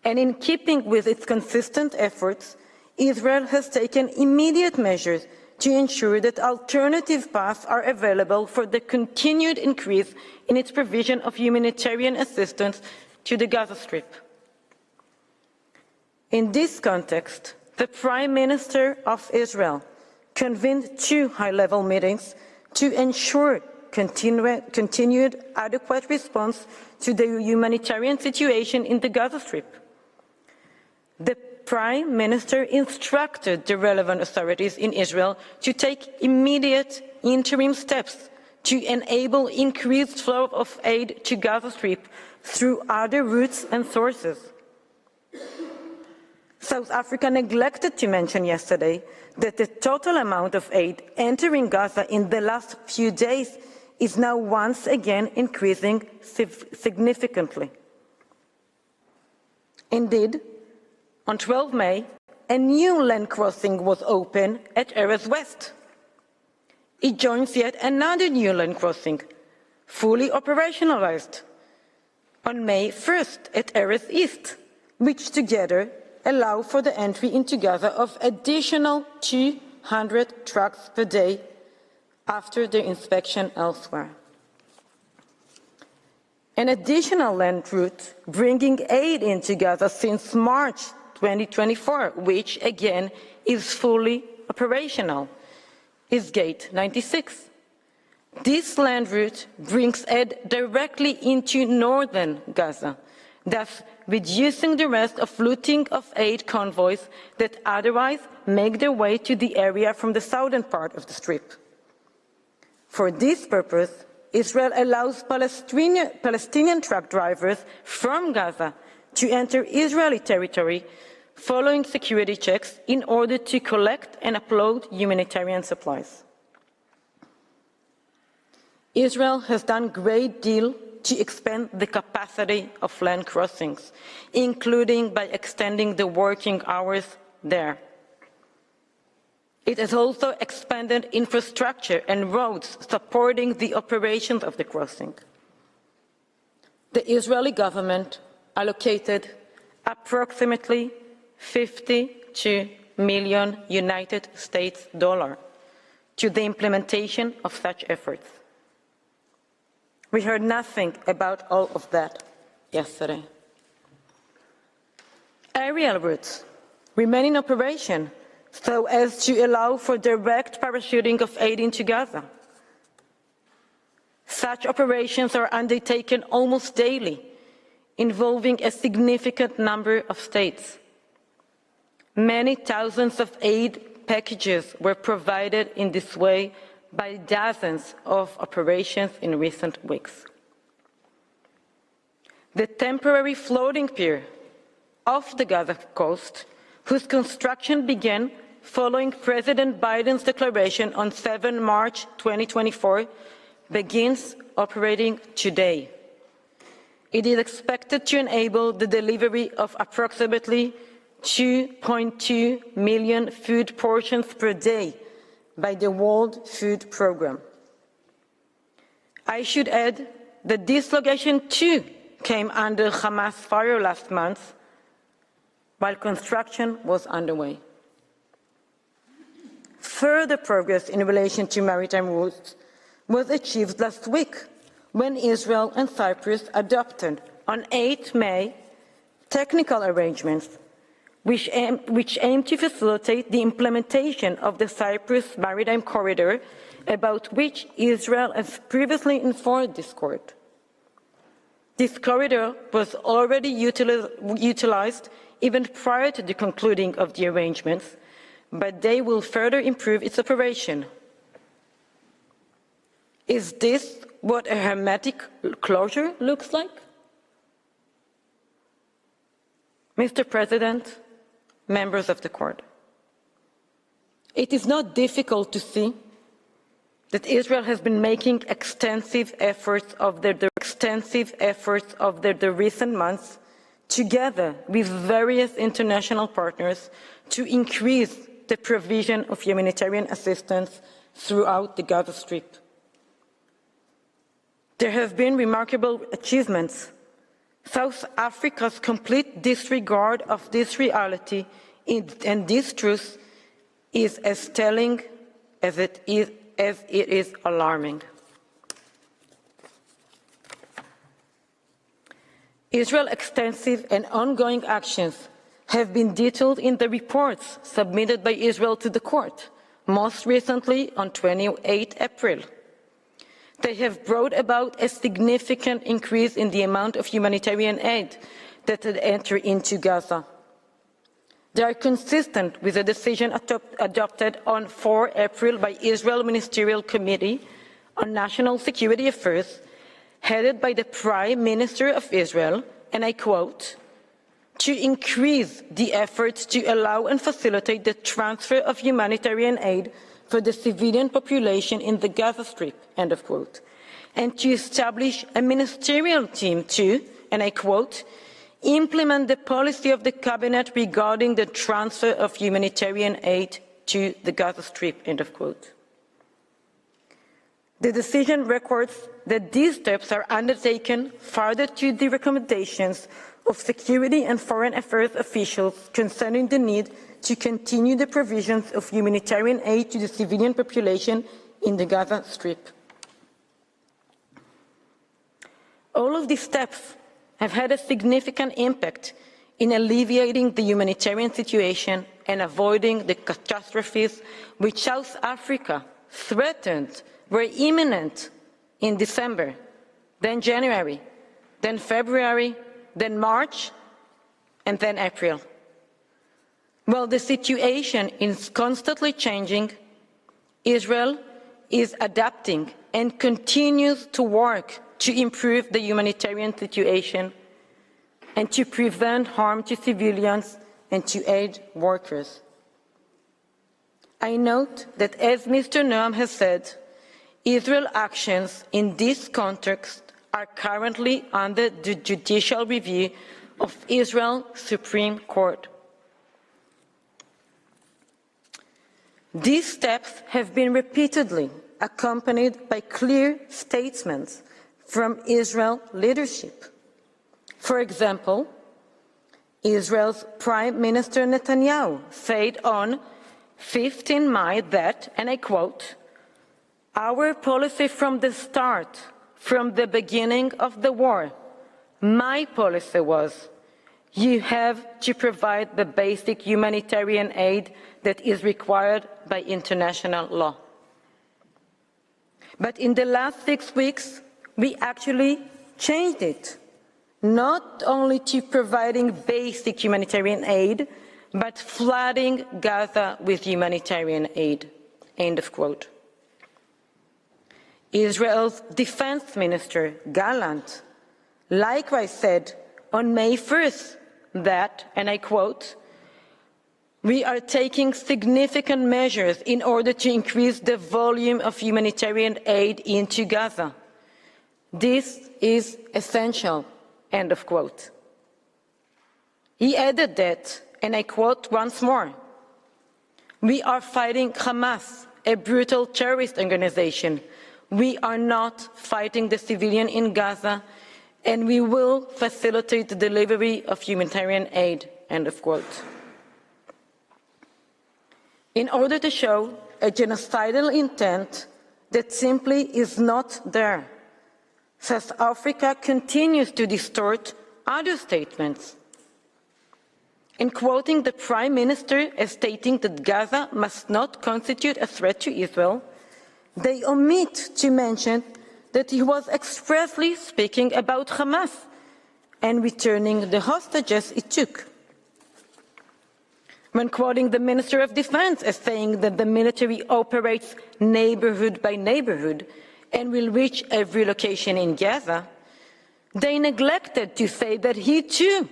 and in keeping with its consistent efforts, Israel has taken immediate measures to ensure that alternative paths are available for the continued increase in its provision of humanitarian assistance to the Gaza Strip. In this context, the Prime Minister of Israel convened 2 high-level meetings to ensure continued adequate response to the humanitarian situation in the Gaza Strip. The Prime Minister instructed the relevant authorities in Israel to take immediate interim steps to enable increased flow of aid to Gaza Strip through other routes and sources. South Africa neglected to mention yesterday that the total amount of aid entering Gaza in the last few days is now once again increasing significantly. Indeed, on 12 May, a new land crossing was opened at Erez West. It joins yet another new land crossing, fully operationalized, on May 1st at Erez East, which together allow for the entry into Gaza of additional 200 trucks per day after their inspection elsewhere. An additional land route bringing aid into Gaza since March 2024, which again is fully operational, is Gate 96. This land route brings aid directly into northern Gaza, thus reducing the risk of looting of aid convoys that otherwise make their way to the area from the southern part of the Strip. For this purpose, Israel allows Palestinian truck drivers from Gaza to enter Israeli territory following security checks in order to collect and upload humanitarian supplies. Israel has done a great deal to expand the capacity of land crossings, including by extending the working hours there. It has also expanded infrastructure and roads supporting the operations of the crossing. The Israeli government allocated approximately 52 million United States dollars to the implementation of such efforts. We heard nothing about all of that yesterday. Aerial routes remain in operation so as to allow for direct parachuting of aid into Gaza. Such operations are undertaken almost daily, involving a significant number of states. Many thousands of aid packages were provided in this way by dozens of operations in recent weeks. The temporary floating pier off the Gaza coast, whose construction began following President Biden's declaration on 7 March 2024, begins operating today. It is expected to enable the delivery of approximately 2.2 million food portions per day by the World Food Programme. I should add that this location too came under Hamas fire last month while construction was underway. Further progress in relation to maritime routes was achieved last week when Israel and Cyprus adopted on 8 May technical arrangements which aim to facilitate the implementation of the Cyprus Maritime Corridor, about which Israel has previously informed this court. This corridor was already utilized even prior to the concluding of the arrangements, but they will further improve its operation. Is this what a hermetic closure looks like? Mr. President, members of the court, it is not difficult to see that Israel has been making extensive efforts over the recent months, together with various international partners, to increase the provision of humanitarian assistance throughout the Gaza Strip. There have been remarkable achievements. South Africa's complete disregard of this reality and this truth is as telling as it is alarming. Israel's extensive and ongoing actions have been detailed in the reports submitted by Israel to the court, most recently on 28 April. They have brought about a significant increase in the amount of humanitarian aid that had entered into Gaza. They are consistent with the decision adopted on 4 April by Israel Ministerial Committee on National Security Affairs, headed by the Prime Minister of Israel, and I quote, to increase the efforts to allow and facilitate the transfer of humanitarian aid for the civilian population in the Gaza Strip, end of quote, and to establish a ministerial team to, and I quote, implement the policy of the cabinet regarding the transfer of humanitarian aid to the Gaza Strip, end of quote. The decision records that these steps are undertaken further to the recommendations of security and foreign affairs officials concerning the need to continue the provisions of humanitarian aid to the civilian population in the Gaza Strip. All of these steps have had a significant impact in alleviating the humanitarian situation and avoiding the catastrophes which South Africa threatened were imminent in December, then January, then February, then March, and then April. While the situation is constantly changing, Israel is adapting and continues to work to improve the humanitarian situation and to prevent harm to civilians and to aid workers. I note that, as Mr. Noam has said, Israel's actions in this context are currently under the judicial review of Israel's Supreme Court. These steps have been repeatedly accompanied by clear statements from Israel leadership. For example, Israel's Prime Minister Netanyahu said on 15 May that, and I quote, "Our policy from the start, from the beginning of the war, my policy was, you have to provide the basic humanitarian aid that is required by international law." But in the last 6 weeks, we actually changed it, not only to providing basic humanitarian aid, but flooding Gaza with humanitarian aid, end of quote. Israel's Defense Minister, Gallant, likewise said on May 1st that, and I quote, "We are taking significant measures in order to increase the volume of humanitarian aid into Gaza. This is essential," end of quote. He added that, and I quote once more, "We are fighting Hamas, a brutal terrorist organization. We are not fighting the civilian in Gaza, and we will facilitate the delivery of humanitarian aid," end of quote. In order to show a genocidal intent that simply is not there, South Africa continues to distort other statements. In quoting the Prime Minister as stating that Gaza must not constitute a threat to Israel, they omit to mention that he was expressly speaking about Hamas and returning the hostages it took. When quoting the Minister of Defense as saying that the military operates neighborhood by neighborhood and will reach every location in Gaza, they neglected to say that he too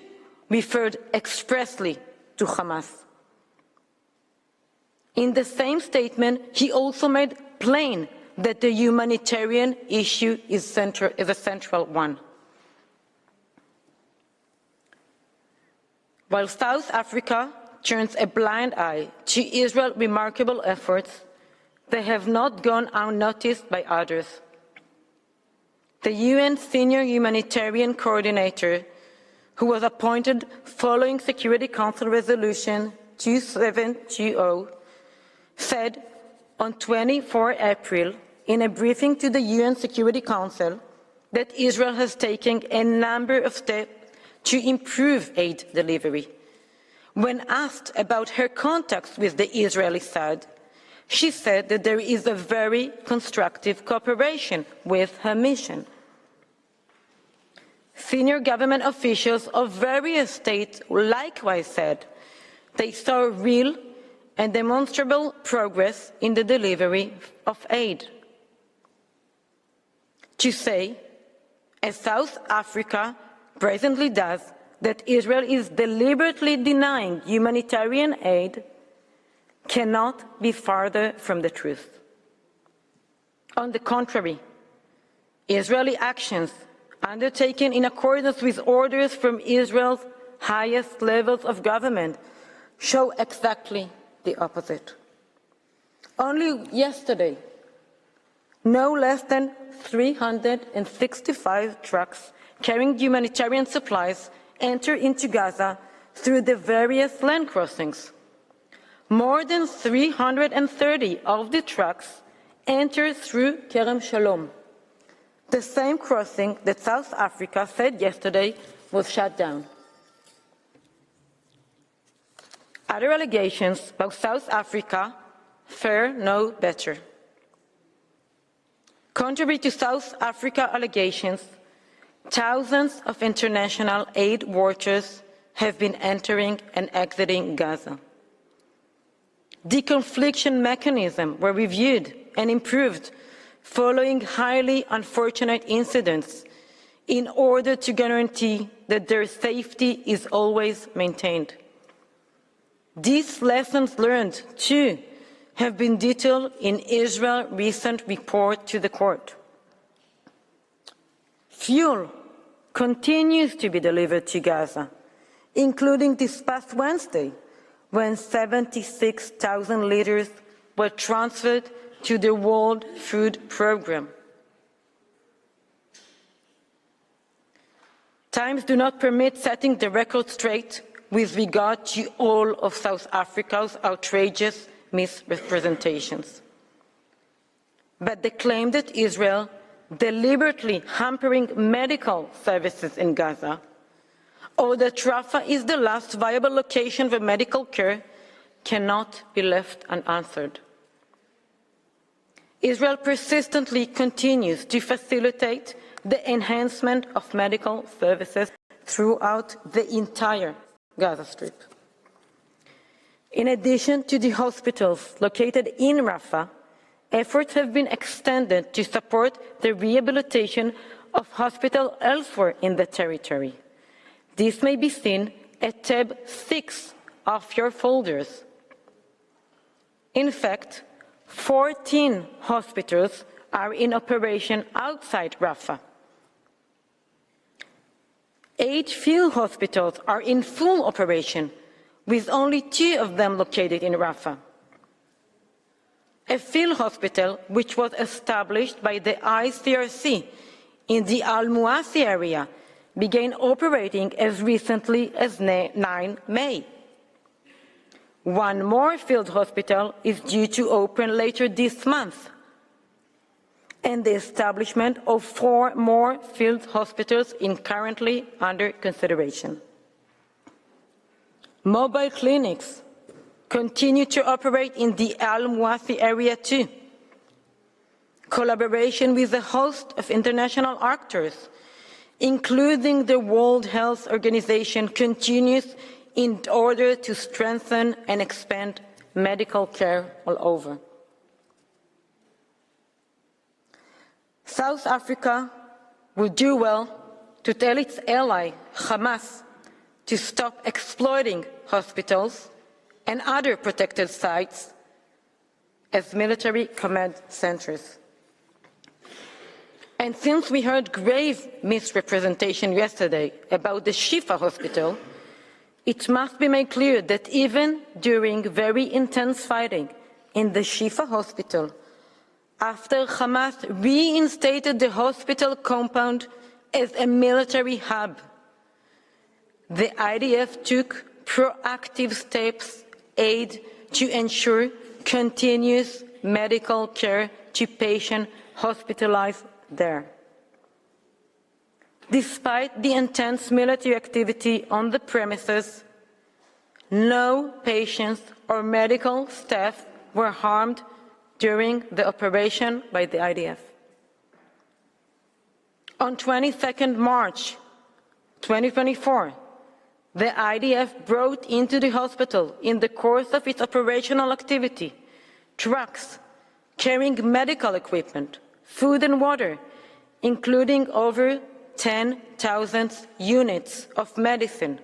referred expressly to Hamas. In the same statement, he also made plain that the humanitarian issue is a central one. While South Africa turns a blind eye to Israel's remarkable efforts, they have not gone unnoticed by others. The UN Senior Humanitarian Coordinator, who was appointed following Security Council Resolution 2720, said on 24 April in a briefing to the UN Security Council that Israel has taken a number of steps to improve aid delivery. When asked about her contacts with the Israeli side, she said that there is a very constructive cooperation with her mission. Senior government officials of various states likewise said they saw real and demonstrable progress in the delivery of aid. To say, as South Africa presently does, that Israel is deliberately denying humanitarian aid cannot be farther from the truth. On the contrary, Israeli actions undertaken in accordance with orders from Israel's highest levels of government show exactly the opposite. Only yesterday, no less than 365 trucks carrying humanitarian supplies enter into Gaza through the various land crossings. More than 330 of the trucks enter through Kerem Shalom, the same crossing that South Africa said yesterday was shut down. Other allegations about South Africa fare no better. Contrary to South Africa allegations, thousands of international aid workers have been entering and exiting Gaza. Deconfliction mechanisms were reviewed and improved following highly unfortunate incidents in order to guarantee that their safety is always maintained. These lessons learned, too, have been detailed in Israel's recent report to the court. Fuel continues to be delivered to Gaza, including this past Wednesday, when 76,000 liters were transferred to the World Food Programme. Times do not permit setting the record straight with regard to all of South Africa's outrageous misrepresentations. But the claim that Israel deliberately hampering medical services in Gaza, or that Rafah is the last viable location for medical care, cannot be left unanswered. Israel persistently continues to facilitate the enhancement of medical services throughout the entire Gaza Strip. In addition to the hospitals located in Rafah, efforts have been extended to support the rehabilitation of hospitals elsewhere in the territory. This may be seen at tab 6 of your folders. In fact, 14 hospitals are in operation outside Rafah. 8 field hospitals are in full operation, with only 2 of them located in Rafah. A field hospital, which was established by the ICRC in the Al-Muasi area, began operating as recently as 9 May. One more field hospital is due to open later this month. and the establishment of 4 more field hospitals currently under consideration. Mobile clinics continue to operate in the Al-Muwathi area too. Collaboration with a host of international actors, including the World Health Organization, continues in order to strengthen and expand medical care all over. South Africa would do well to tell its ally, Hamas, to stop exploiting hospitals and other protected sites as military command centers. And since we heard grave misrepresentation yesterday about the Shifa hospital, it must be made clear that even during very intense fighting in the Shifa hospital, after Hamas reinstated the hospital compound as a military hub, the IDF took proactive steps to ensure continuous medical care to patients hospitalized there. Despite the intense military activity on the premises, no patients or medical staff were harmed during the operation by the IDF. On 22nd March 2024, the IDF brought into the hospital, in the course of its operational activity, trucks carrying medical equipment, food and water, including over 10,000 units of medicine,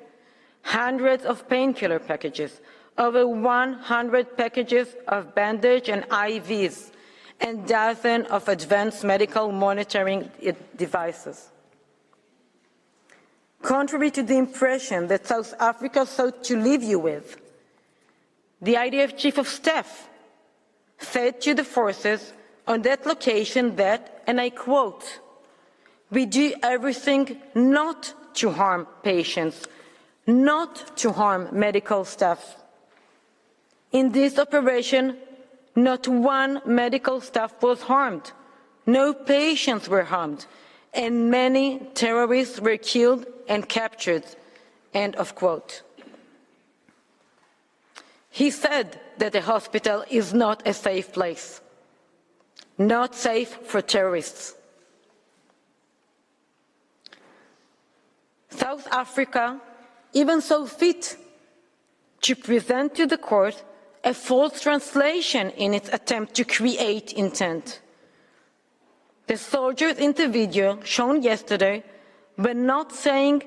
hundreds of painkiller packages, over 100 packages of bandage and IVs, and dozens of advanced medical monitoring devices. Contrary to the impression that South Africa sought to leave you with, the IDF Chief of Staff said to the forces on that location that, and I quote, "We do everything not to harm patients, not to harm medical staff. In this operation, not one medical staff was harmed, no patients were harmed, and many terrorists were killed and captured," end of quote. He said that the hospital is not a safe place, not safe for terrorists. South Africa even saw fit to present to the court a false translation in its attempt to create intent. The soldiers in the video shown yesterday were not saying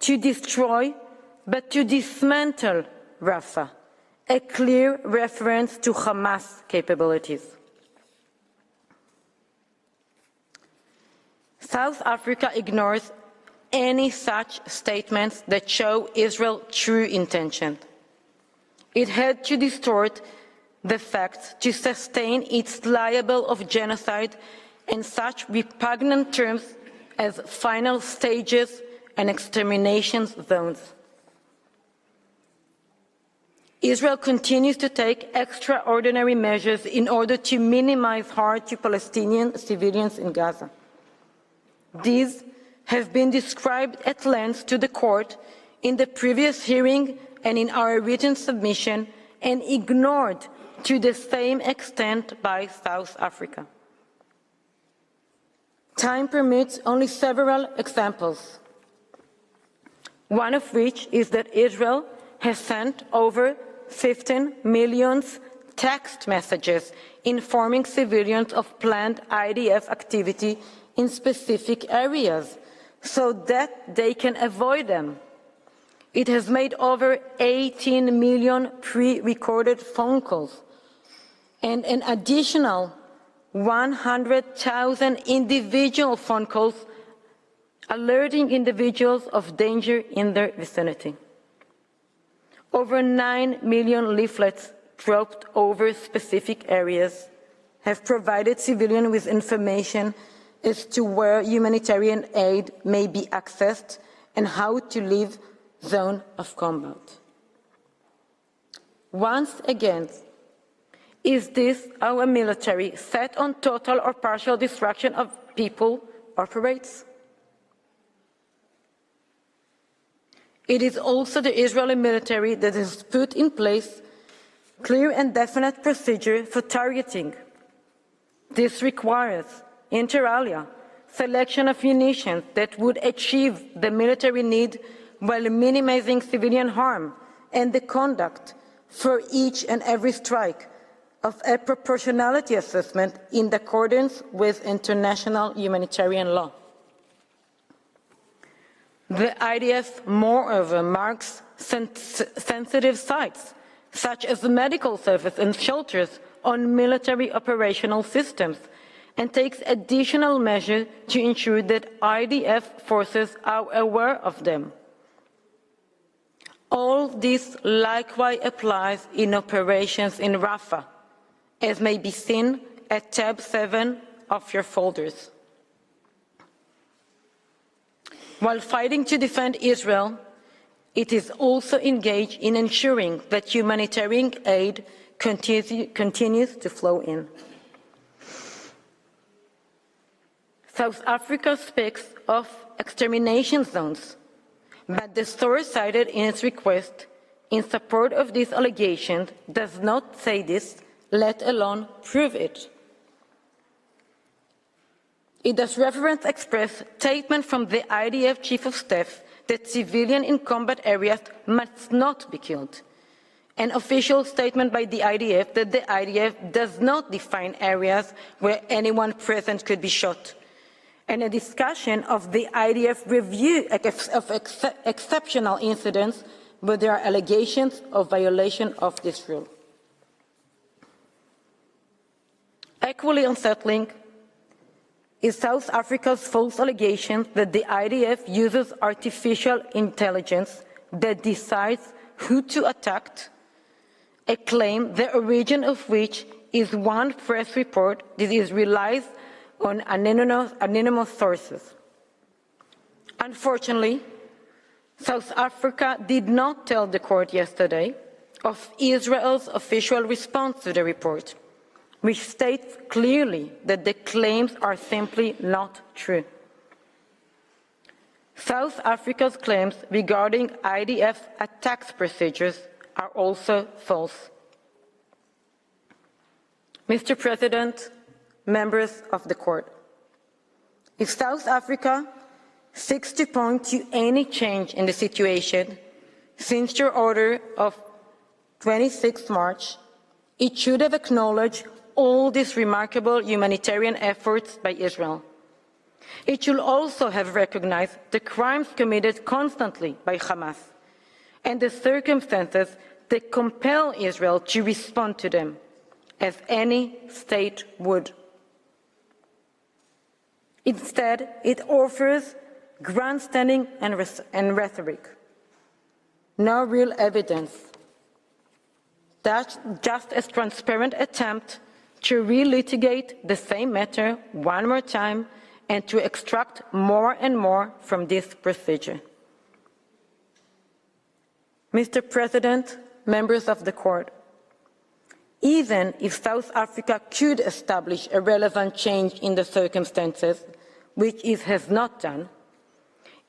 to destroy, but to dismantle Rafah, a clear reference to Hamas capabilities. South Africa ignores any such statements that show Israel's true intention. It had to distort the facts to sustain its libel of genocide in such repugnant terms as final stages and extermination zones. Israel continues to take extraordinary measures in order to minimize harm to Palestinian civilians in Gaza. These have been described at length to the court in the previous hearing and in our written submission, and ignored to the same extent by South Africa. Time permits only several examples, one of which is that Israel has sent over 15 million text messages informing civilians of planned IDF activity in specific areas so that they can avoid them. It has made over 18 million pre-recorded phone calls and an additional 100,000 individual phone calls alerting individuals of danger in their vicinity. Over 9 million leaflets dropped over specific areas have provided civilians with information as to where humanitarian aid may be accessed and how to leave zone of combat. Once again, Is this how a military set on total or partial destruction of people operates? It is also the Israeli military that has put in place clear and definite procedure for targeting. This requires, inter alia, selection of munitions that would achieve the military need while minimizing civilian harm, and the conduct for each and every strike of a proportionality assessment in accordance with international humanitarian law. The IDF, moreover, marks sensitive sites, such as the medical service and shelters, on military operational systems, and takes additional measures to ensure that IDF forces are aware of them. All this likewise applies in operations in Rafah, as may be seen at tab 7 of your folders. While fighting to defend Israel, it is also engaged in ensuring that humanitarian aid continues to flow in. South Africa speaks of extermination zones, but the source cited in its request in support of these allegations does not say this, let alone prove it. It does reference express statement from the IDF Chief of Staff that civilians in combat areas must not be killed. An official statement by the IDF that the IDF does not define areas where anyone present could be shot. And a discussion of the IDF review of exceptional incidents where there are allegations of violation of this rule. Equally unsettling is South Africa's false allegation that the IDF uses artificial intelligence that decides who to attack, a claim the origin of which is one press report that relies on anonymous sources. Unfortunately, South Africa did not tell the court yesterday of Israel's official response to the report, which states clearly that the claims are simply not true. South Africa's claims regarding IDF attack procedures are also false. Mr. President, members of the court, if South Africa seeks to point to any change in the situation since your order of 26 March, it should have acknowledged all these remarkable humanitarian efforts by Israel. It should also have recognized the crimes committed constantly by Hamas and the circumstances that compel Israel to respond to them, as any state would. Instead, it offers grandstanding and rhetoric, no real evidence. That's just a transparent attempt to relitigate the same matter one more time and to extract more and more from this procedure. Mr. President, members of the court, even if South Africa could establish a relevant change in the circumstances, which it has not done,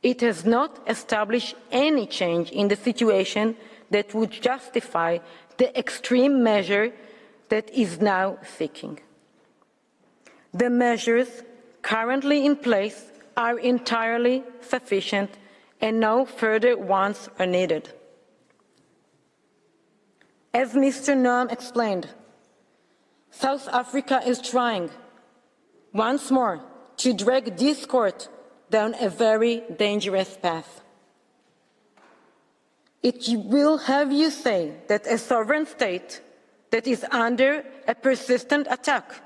it has not established any change in the situation that would justify the extreme measure that is now seeking. The measures currently in place are entirely sufficient and no further ones are needed. As Mr. Noam explained, South Africa is trying once more to drag this court down a very dangerous path. It will have you say that a sovereign state that is under a persistent attack,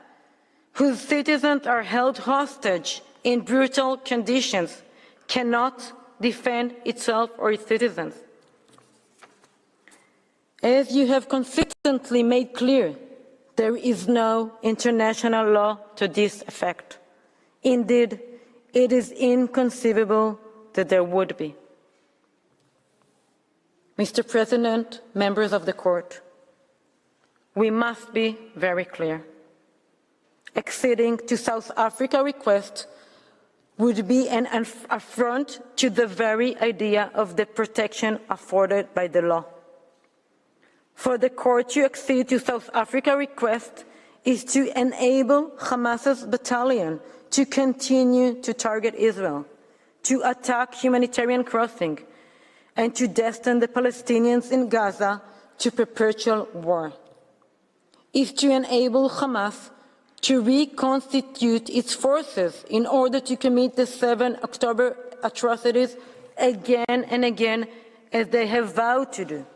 whose citizens are held hostage in brutal conditions, cannot defend itself or its citizens. As you have consistently made clear, there is no international law to this effect. Indeed, it is inconceivable that there would be. Mr. President, members of the court, we must be very clear. Acceding to South Africa's request would be an affront to the very idea of the protection afforded by the law. For the court to accede to South Africa's request is to enable Hamas's battalion to continue to target Israel, to attack humanitarian crossing, and to destine the Palestinians in Gaza to perpetual war. Is to enable Hamas to reconstitute its forces in order to commit the 7 October atrocities again and again, as they have vowed to do.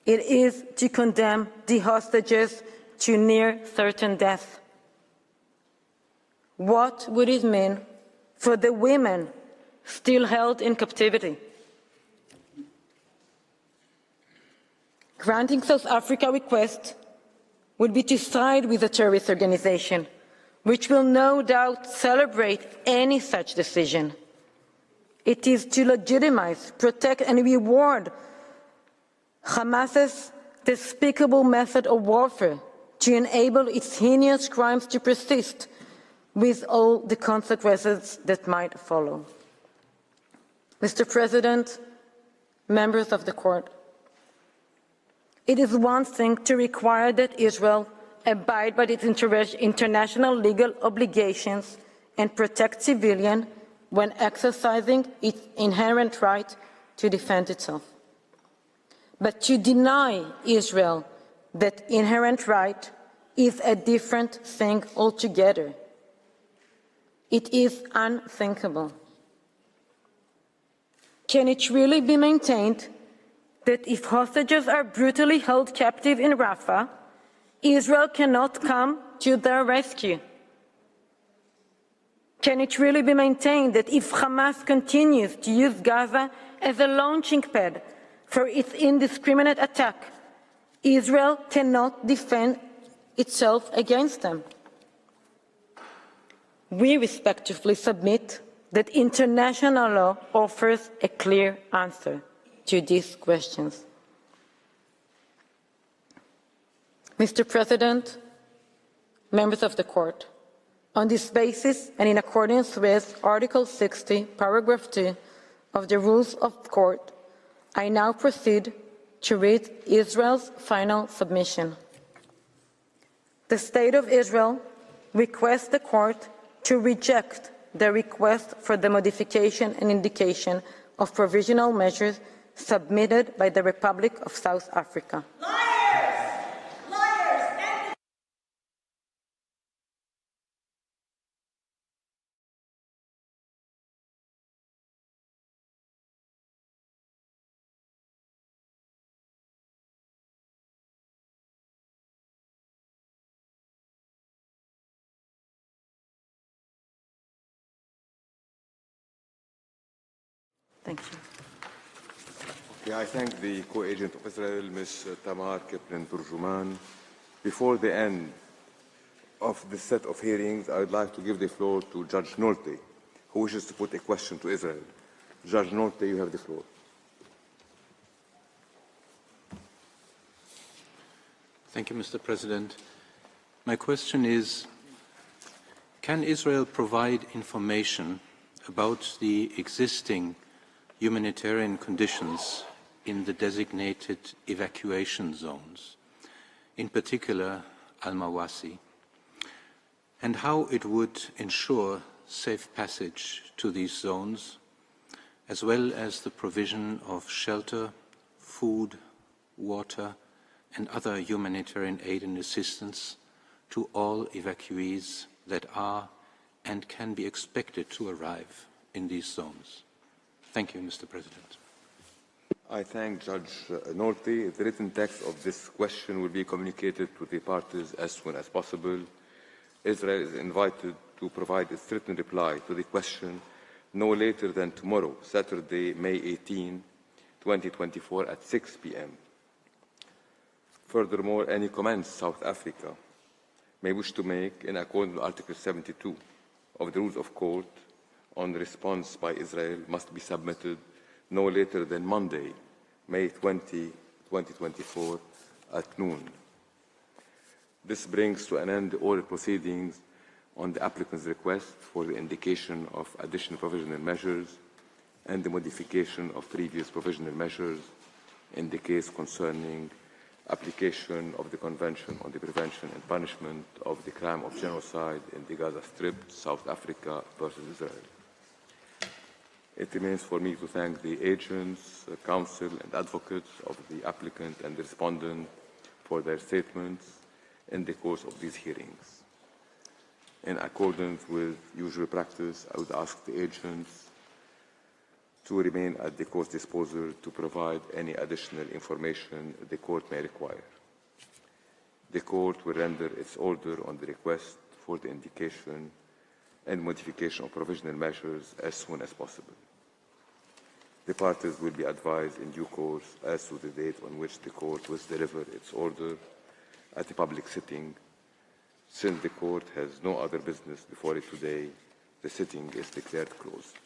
It is to condemn the hostages to near certain death. What would it mean for the women still held in captivity? Granting South Africa's request would be to side with a terrorist organization, which will no doubt celebrate any such decision. It is to legitimize, protect, and reward Hamas's despicable method of warfare, to enable its heinous crimes to persist, with all the consequences that might follow. Mr. President, members of the court, it is one thing to require that Israel abide by its international legal obligations and protect civilians when exercising its inherent right to defend itself. But to deny Israel that inherent right is a different thing altogether. It is unthinkable. Can it really be maintained that if hostages are brutally held captive in Rafah, Israel cannot come to their rescue? Can it really be maintained that if Hamas continues to use Gaza as a launching pad for its indiscriminate attack, Israel cannot defend itself against them? We respectfully submit that international law offers a clear answer to these questions. Mr. President, members of the court, on this basis and in accordance with Article 60, Paragraph 2 of the Rules of Court, I now proceed to read Israel's final submission. The State of Israel requests the court to reject the request for the modification and indication of provisional measures submitted by the Republic of South Africa. Liars! Liars! Thank you. Okay, I thank the co-agent of Israel, Ms. Tamar Kaplan-Turjuman. Before the end of this set of hearings, I would like to give the floor to Judge Nolte, who wishes to put a question to Israel. Judge Nolte, you have the floor. Thank you, Mr. President. My question is, can Israel provide information about the existing humanitarian conditions in the designated evacuation zones, in particular Al-Mawasi, and how it would ensure safe passage to these zones, as well as the provision of shelter, food, water, and other humanitarian aid and assistance to all evacuees that are and can be expected to arrive in these zones. Thank you, Mr. President. I thank Judge Nolte. The written text of this question will be communicated to the parties as soon as possible. Israel is invited to provide its written reply to the question no later than tomorrow, Saturday, May 18, 2024, at 6 p.m. Furthermore, any comments South Africa may wish to make in accordance with Article 72 of the Rules of Court on response by Israel must be submitted no later than Monday, May 20, 2024, at noon. This brings to an end the oral proceedings on the applicant's request for the indication of additional provisional measures and the modification of previous provisional measures in the case concerning application of the Convention on the Prevention and Punishment of the Crime of Genocide in the Gaza Strip, South Africa versus Israel. It remains for me to thank the agents, counsel, and advocates of the applicant and the respondent for their statements in the course of these hearings. In accordance with usual practice, I would ask the agents to remain at the court's disposal to provide any additional information the court may require. The court will render its order on the request for the indication and modification of provisional measures as soon as possible. The parties will be advised in due course as to the date on which the court will deliver its order at a public sitting. Since the court has no other business before it today, the sitting is declared closed.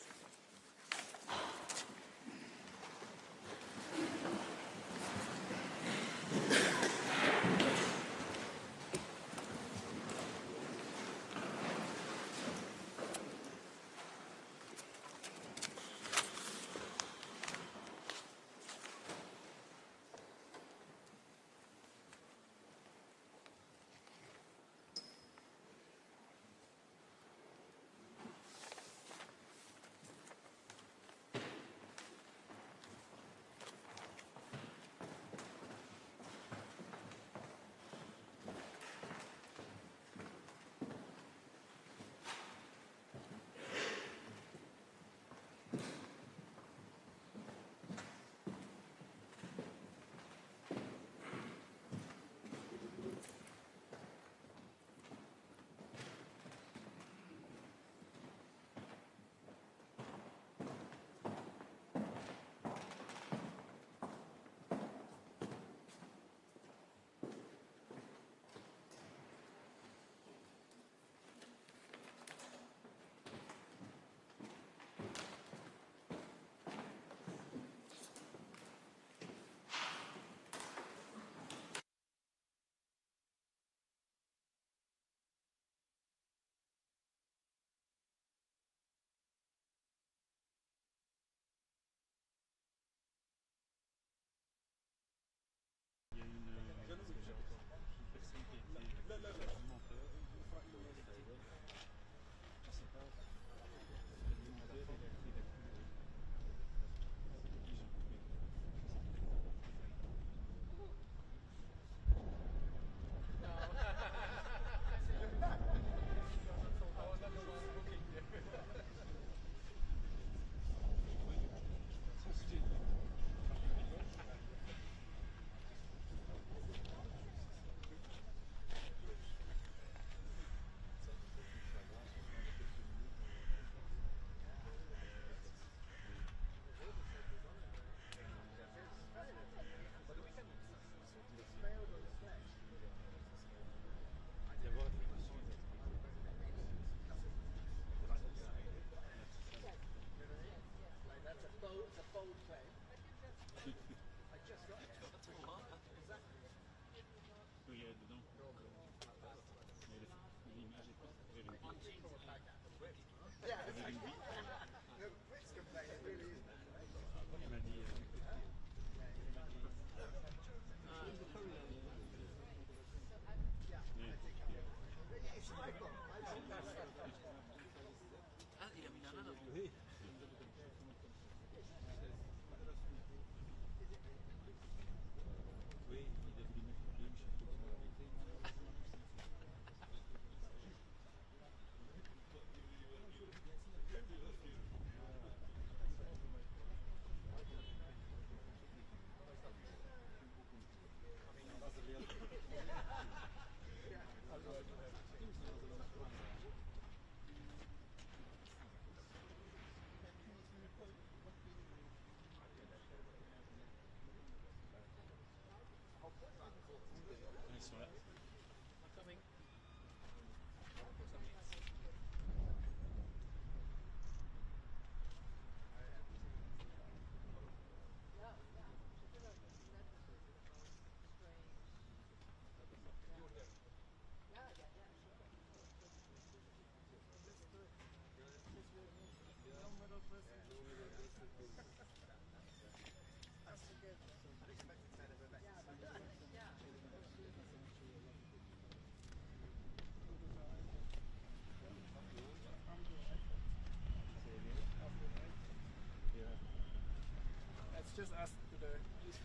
just ask to the...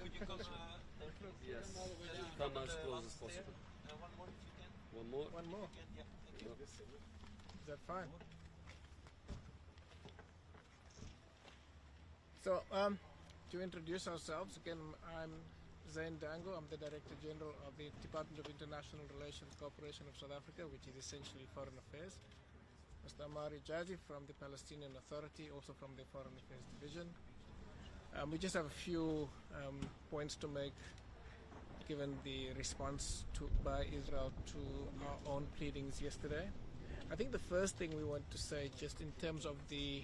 Could you come? Yes. Come as close as possible. One more if you can. One more? One more? Yeah, thank you. Is that fine? So, to introduce ourselves, again, I'm Zain Dango. I'm the Director General of the Department of International Relations Corporation of South Africa, which is essentially Foreign Affairs. Mr. Amari Jaji from the Palestinian Authority, also from the Foreign Affairs Division. We just have a few points to make given the response by Israel to our own pleadings yesterday. I think the first thing we want to say, just in terms of the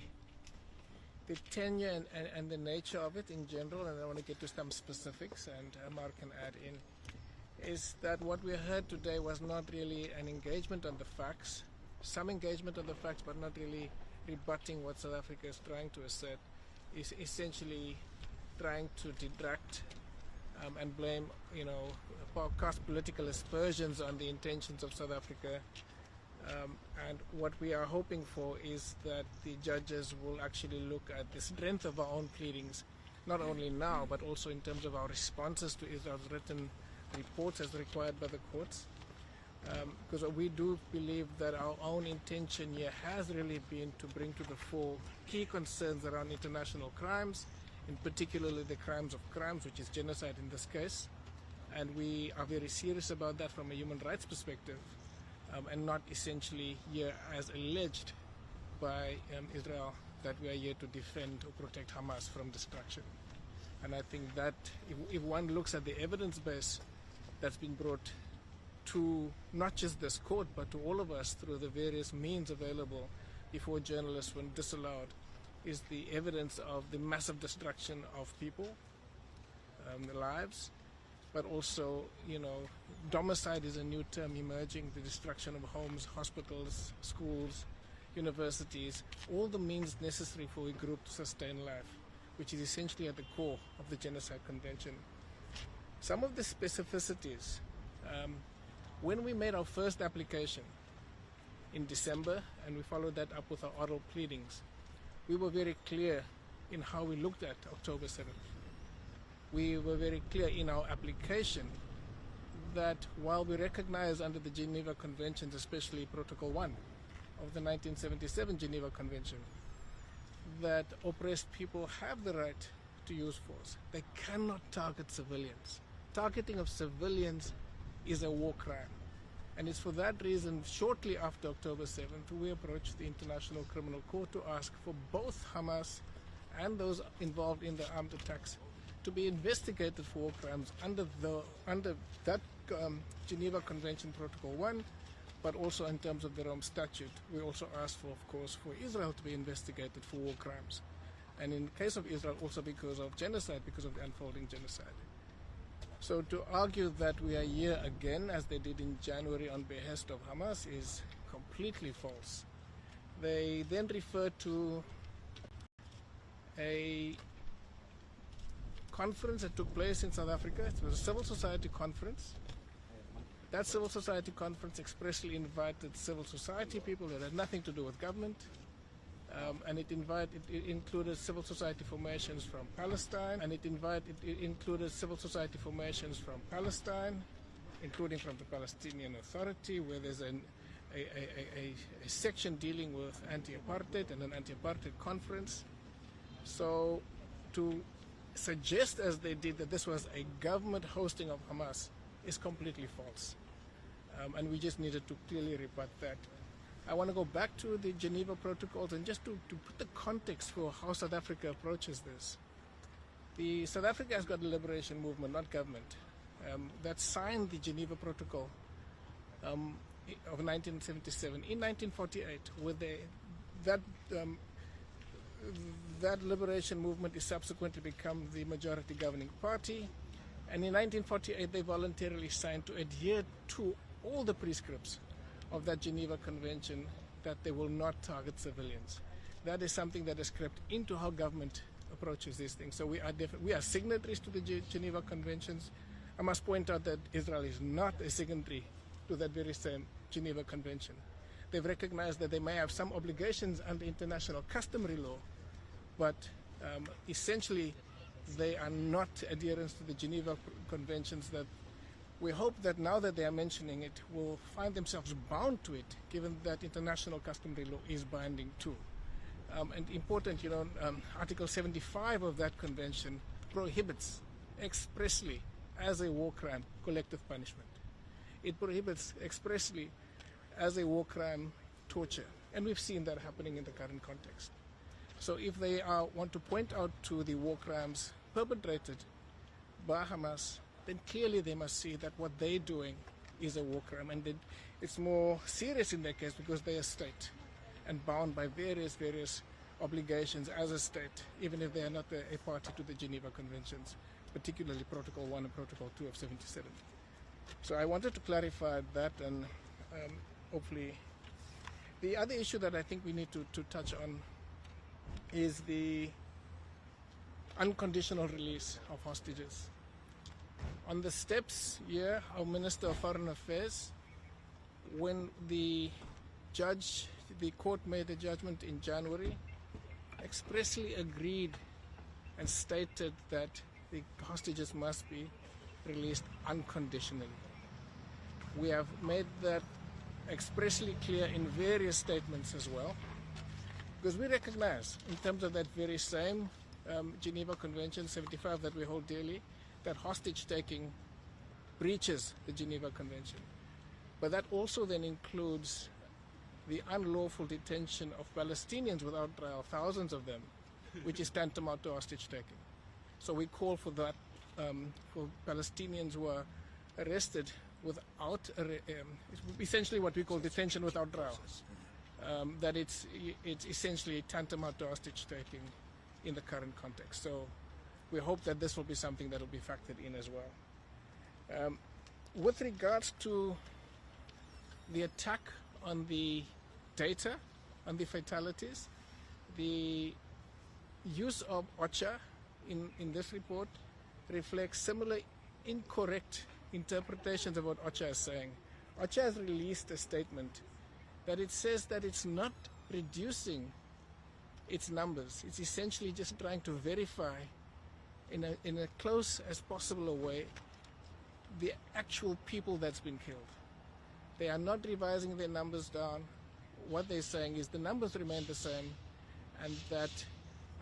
tenure and the nature of it in general, and I want to get to some specifics, and Amar can add in, is that what we heard today was not really an engagement on the facts, some engagement on the facts, but not really rebutting what South Africa is trying to assert, is essentially trying to detract and blame, cast political aspersions on the intentions of South Africa. And what we are hoping for is that the judges will actually look at the strength of our own pleadings, not only now, but also in terms of our responses to Israel's written reports as required by the courts. Because we do believe that our own intention here has really been to bring to the fore key concerns around international crimes, in particularly the crimes of crimes, which is genocide in this case. And we are very serious about that from a human rights perspective, and not essentially here as alleged by Israel that we are here to defend or protect Hamas from destruction. And I think that if one looks at the evidence base that's been brought to not just this court, but to all of us through the various means available before journalists when disallowed, is the evidence of the massive destruction of people, lives, but also, domicide is a new term emerging, the destruction of homes, hospitals, schools, universities, all the means necessary for a group to sustain life, which is essentially at the core of the Genocide Convention. Some of the specificities, when we made our first application in December, and we followed that up with our oral pleadings, we were very clear in how we looked at October 7th. We were very clear in our application that while we recognize under the Geneva Conventions, especially Protocol 1 of the 1977 Geneva Convention, that oppressed people have the right to use force. They cannot target civilians. Targeting of civilians is a war crime. And it's for that reason, shortly after October 7th, we approached the International Criminal Court to ask for both Hamas and those involved in the armed attacks to be investigated for war crimes under that Geneva Convention Protocol 1, but also in terms of the Rome Statute. We also asked for, of course, for Israel to be investigated for war crimes. And in the case of Israel, also because of genocide, because of the unfolding genocide. So to argue that we are here again, as they did in January on behest of Hamas, is completely false. They then refer to a conference that took place in South Africa. It was a civil society conference. That civil society conference expressly invited civil society people that had nothing to do with government. And it included civil society formations from Palestine, including from the Palestinian Authority, where there's a section dealing with anti-apartheid and an anti-apartheid conference. So to suggest, as they did, that this was a government hosting of Hamas is completely false. And we just needed to clearly rebut that. I want to go back to the Geneva Protocols and just to put the context for how South Africa approaches this. South Africa has got a liberation movement, not government, that signed the Geneva Protocol of 1977. In 1948, with that liberation movement is subsequently become the majority governing party. And in 1948, they voluntarily signed to adhere to all the prescripts of that Geneva Convention that they will not target civilians. That is something that is crept into how government approaches these things. So we are signatories to the Geneva Conventions. I must point out that Israel is not a signatory to that very same Geneva Convention. They've recognized that they may have some obligations under international customary law, but essentially they are not adherents to the Geneva Conventions, that we hope that now that they are mentioning it, will find themselves bound to it, given that international customary law is binding too. And important, Article 75 of that convention prohibits expressly, as a war crime, collective punishment. It prohibits expressly, as a war crime, torture. And we've seen that happening in the current context. So if they want to point out to the war crimes perpetrated by Hamas, then clearly they must see that what they're doing is a war crime. And it's more serious in their case because they're a state and bound by various obligations as a state, even if they are not a party to the Geneva Conventions, particularly Protocol 1 and Protocol 2 of 77. So I wanted to clarify that, and hopefully the other issue that I think we need to touch on is the unconditional release of hostages. On the steps here, our Minister of Foreign Affairs, when the court made a judgment in January, expressly agreed and stated that the hostages must be released unconditionally. We have made that expressly clear in various statements as well, because we recognize, in terms of that very same Geneva Convention 75 that we hold dearly, that hostage-taking breaches the Geneva Convention. But that also then includes the unlawful detention of Palestinians without trial, thousands of them, which is tantamount to hostage-taking. So we call for that, for Palestinians who are arrested without, essentially what we call detention without trial, that it's essentially tantamount to hostage-taking in the current context. So we hope that this will be something that will be factored in as well. With regards to the attack on the data, on the fatalities, the use of OCHA in this report reflects similar incorrect interpretations of what OCHA is saying. OCHA has released a statement that it says that it's not reducing its numbers. It's essentially just trying to verify in a close as possible a way the actual people that's been killed. They are not revising their numbers down. What they're saying is the numbers remain the same, and that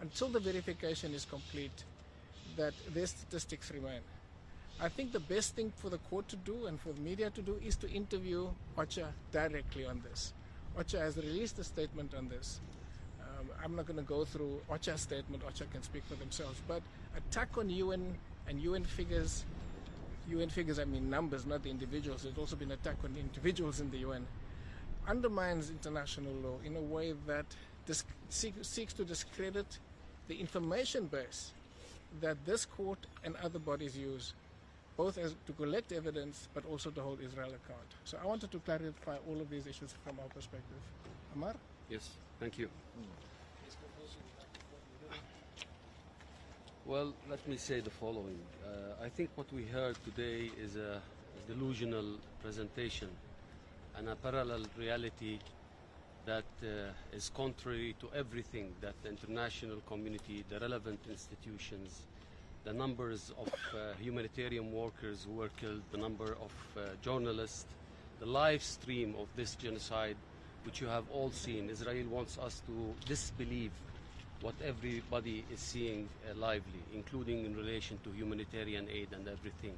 until the verification is complete, that their statistics remain. I think the best thing for the court to do and for the media to do is to interview OCHA directly on this. OCHA has released a statement on this. I'm not going to go through OCHA's statement. OCHA can speak for themselves. But attack on UN and UN figures, I mean numbers, not the individuals. There's also been attack on the individuals in the UN, undermines international law in a way that seeks to discredit the information base that this court and other bodies use, both as to collect evidence but also to hold Israel account. So I wanted to clarify all of these issues from our perspective. Amar? Yes, thank you. Well, let me say the following. I think what we heard today is a delusional presentation and a parallel reality that is contrary to everything that the international community, the relevant institutions, the numbers of humanitarian workers who were killed, the number of journalists, the live stream of this genocide, which you have all seen. Israel wants us to disbelieve what everybody is seeing lively, including in relation to humanitarian aid and everything.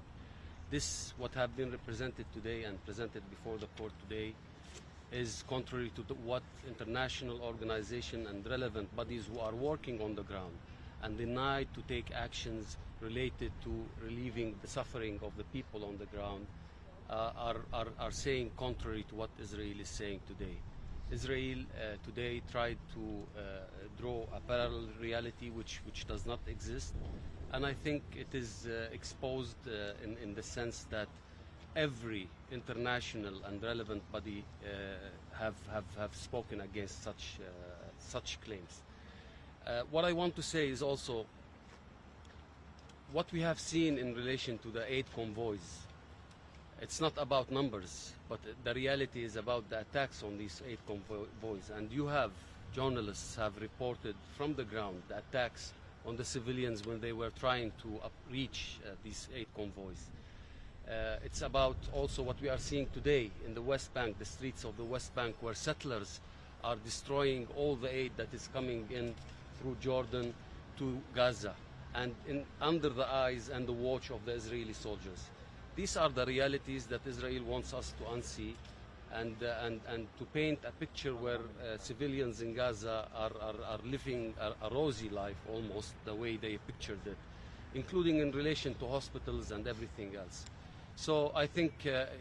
This, what have been represented today and presented before the court today, is contrary to what international organizations and relevant bodies who are working on the ground and denied to take actions related to relieving the suffering of the people on the ground are saying contrary to what Israel is saying today. Israel today tried to draw a parallel reality which does not exist, and I think it is exposed in the sense that every international and relevant body have spoken against such claims. What I want to say is also what we have seen in relation to the aid convoys. It's not about numbers, but the reality is about the attacks on these aid convoys. And you have, journalists have reported from the ground the attacks on the civilians when they were trying to reach these aid convoys. It's about also what we are seeing today in the West Bank, the streets of the West Bank, where settlers are destroying all the aid that is coming in through Jordan to Gaza, and under the eyes and the watch of the Israeli soldiers. These are the realities that Israel wants us to unsee, and to paint a picture where civilians in Gaza are living a rosy life, almost the way they pictured it, including in relation to hospitals and everything else. So I think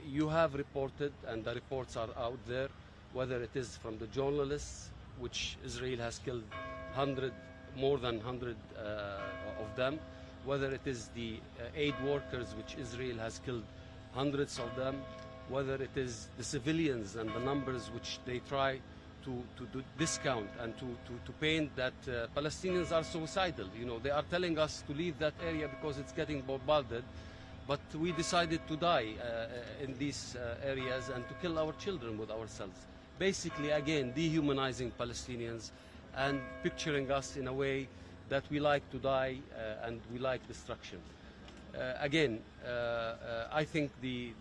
you have reported, and the reports are out there, whether it is from the journalists, which Israel has killed more than 100 of them, whether it is the aid workers, which Israel has killed hundreds of them, whether it is the civilians and the numbers which they try to discount and to paint that Palestinians are suicidal. You know, they are telling us to leave that area because it's getting bombarded, but we decided to die in these areas and to kill our children with ourselves. Basically, again, dehumanizing Palestinians and picturing us in a way that we like to die and we like destruction. Again, I think the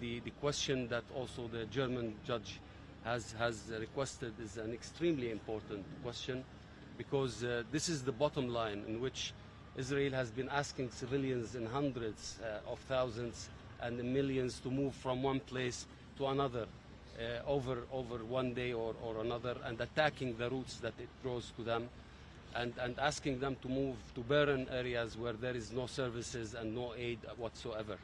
question that also the German judge has requested is an extremely important question, because this is the bottom line in which Israel has been asking civilians in hundreds of thousands and in millions to move from one place to another over one day or another, and attacking the routes that it draws to them, and asking them to move to barren areas where there is no services and no aid whatsoever.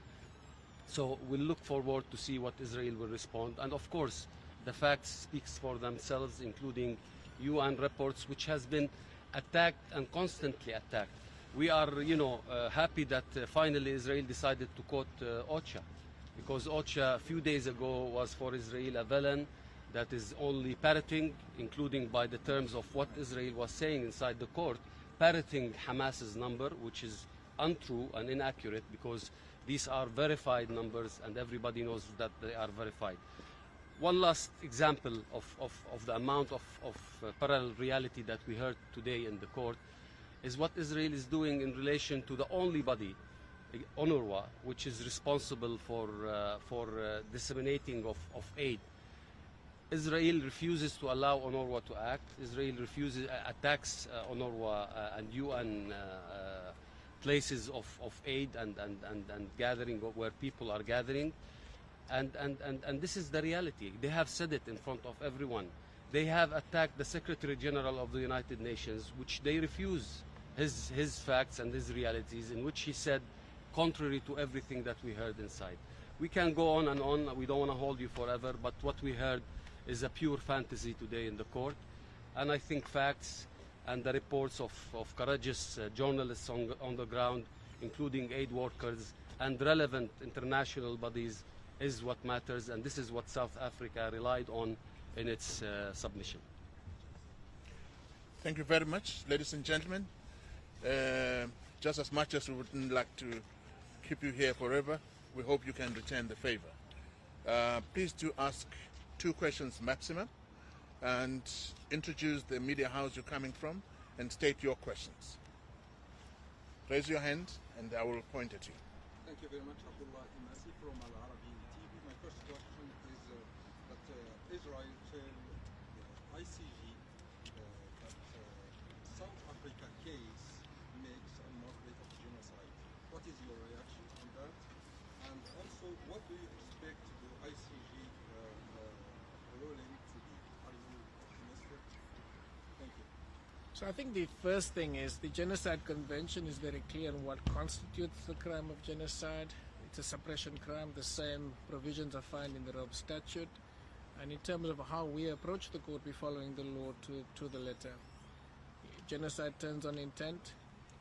So we'll look forward to see what Israel will respond. And of course, the facts speaks for themselves, including UN reports, which has been attacked and constantly attacked. We are, happy that finally Israel decided to quote OCHA, because OCHA a few days ago was for Israel a villain that is only parroting, including by the terms of what Israel was saying inside the court, parroting Hamas's number, which is untrue and inaccurate, because these are verified numbers and everybody knows that they are verified. One last example of the amount of parallel reality that we heard today in the court is what Israel is doing in relation to the only body, UNRWA, which is responsible for disseminating of aid. Israel refuses to allow UNRWA to act. Israel attacks UNRWA and UN places of aid and gathering where people are gathering. And this is the reality. They have said it in front of everyone. They have attacked the Secretary General of the United Nations, which they refuse his facts and his realities, in which he said contrary to everything that we heard inside. We can go on and on. We don't want to hold you forever, but what we heard is a pure fantasy today in the court. And I think facts and the reports of courageous journalists on the ground, including aid workers and relevant international bodies, is what matters, and this is what South Africa relied on in its submission. Thank you very much, ladies and gentlemen. Just as much as we wouldn't like to keep you here forever, we hope you can return the favor. Please do ask 2 questions maximum, and introduce the media house you're coming from and state your questions. Raise your hand and I will point at you. Thank you very much, Abdullah Imasi from Al Arabi TV. My first question is that Israel told ICJ that South Africa case makes a mockery of genocide. What is your reaction on that? And also, what do you expect the ICJ ruling to be? Are you optimistic? Thank you. So I think the first thing is the Genocide Convention is very clear on what constitutes the crime of genocide. It's a suppression crime. The same provisions are found in the Rome Statute. And in terms of how we approach the court, we're following the law to the letter. Genocide turns on intent.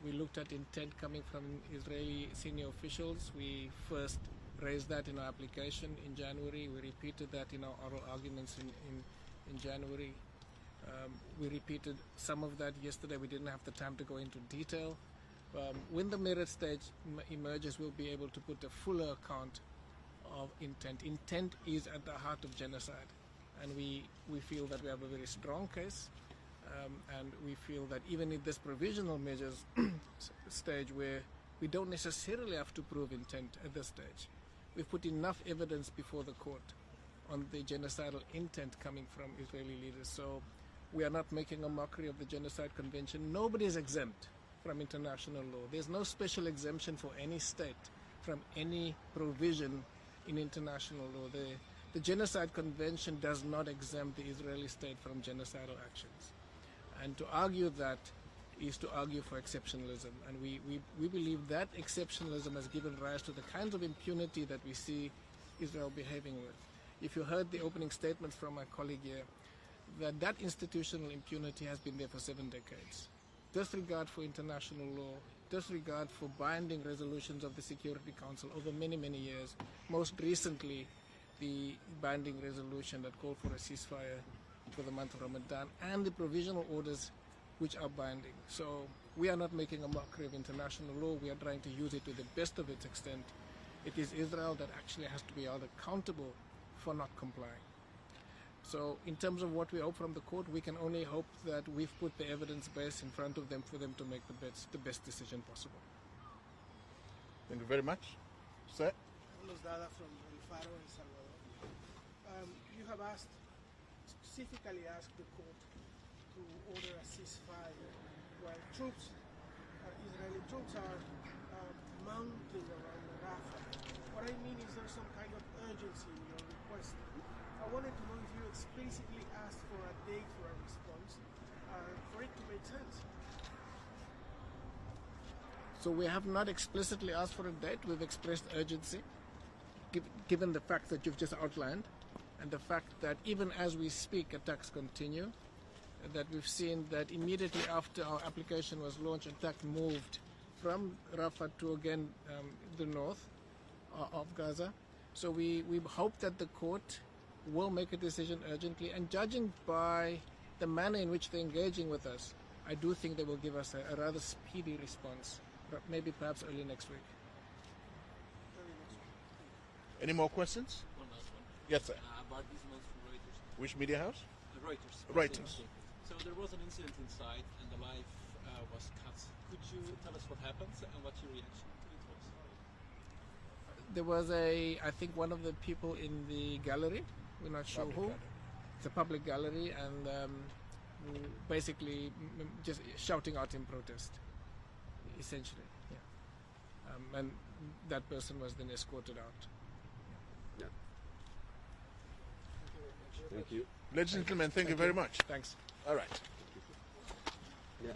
We looked at intent coming from Israeli senior officials. We first raised that in our application in January. We repeated that in our oral arguments in January. We repeated some of that yesterday. We didn't have the time to go into detail. When the merit stage emerges, we'll be able to put a fuller account of intent. Intent is at the heart of genocide, and we feel that we have a very strong case. And we feel that even in this provisional measures stage, where we don't necessarily have to prove intent at this stage, we've put enough evidence before the court on the genocidal intent coming from Israeli leaders. So we are not making a mockery of the Genocide Convention. Nobody is exempt from international law. There's no special exemption for any state from any provision in international law. The Genocide Convention does not exempt the Israeli state from genocidal actions. And to argue that is to argue for exceptionalism. And we believe that exceptionalism has given rise to the kinds of impunity that we see Israel behaving with. If you heard the opening statements from my colleague here, that institutional impunity has been there for 7 decades. Disregard for international law, disregard for binding resolutions of the Security Council over many, many years. Most recently, the binding resolution that called for a ceasefire for the month of Ramadan, and the provisional orders which are binding. So we are not making a mockery of international law. We are trying to use it to the best of its extent. It is Israel that actually has to be held accountable for not complying. So in terms of what we hope from the court, we can only hope that we've put the evidence base in front of them for them to make the best decision possible. Thank you very much. Sir? Carlos Dada from El Faro in Salvador. You have specifically asked the court to order a ceasefire while Israeli troops are mounting around Rafah. What I mean is there's some kind of urgency in your request. I wanted to know if you explicitly asked for a date for a response, for it to make sense. So we have not explicitly asked for a date. We've expressed urgency, given the fact that you've just outlined, and the fact that even as we speak, attacks continue, that we've seen that immediately after our application was launched, attack moved from Rafah to, again, the north of Gaza. So we hope that the court will make a decision urgently, and judging by the manner in which they're engaging with us, I do think they will give us a rather speedy response, maybe perhaps early next week. Any more questions? One last one. Yes, sir. About these months from Reuters. Which media house? Reuters. Reuters. So there was an incident inside and the live was cut. Could you tell us what happened and what your reaction to it was? There was I think one of the people in the gallery, we're not sure who. Gallery. It's a public gallery, and basically just shouting out in protest, essentially. Yeah. And that person was then escorted out. Yeah. Thank you. Ladies and gentlemen, thank you very much. Thanks. All right. Yeah.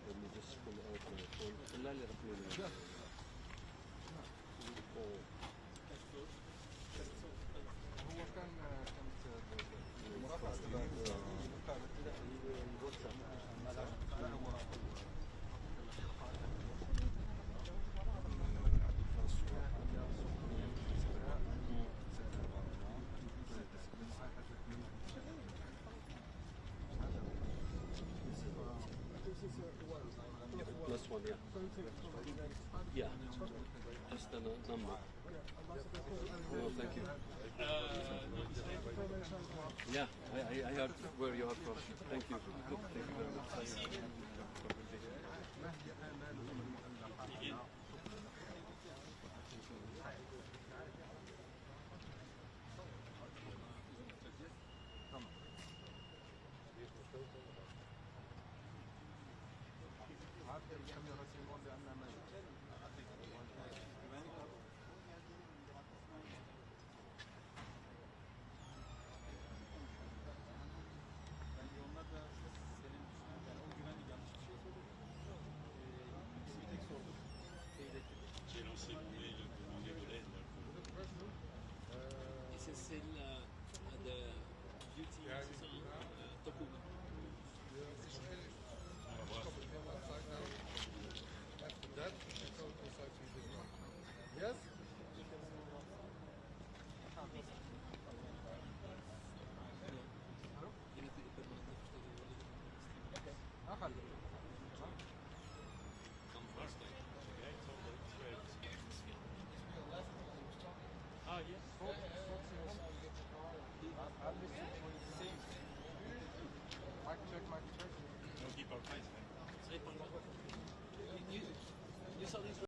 Let me just pull out my phone. Last one, yeah. Yeah, just a number. No, thank you. Yeah, I heard where you are from. Thank you. Good. Thank you very much. Onlar da senin yani o güvenlik yanlış bir şey söyledi. here? No, keep our eyes. You saw these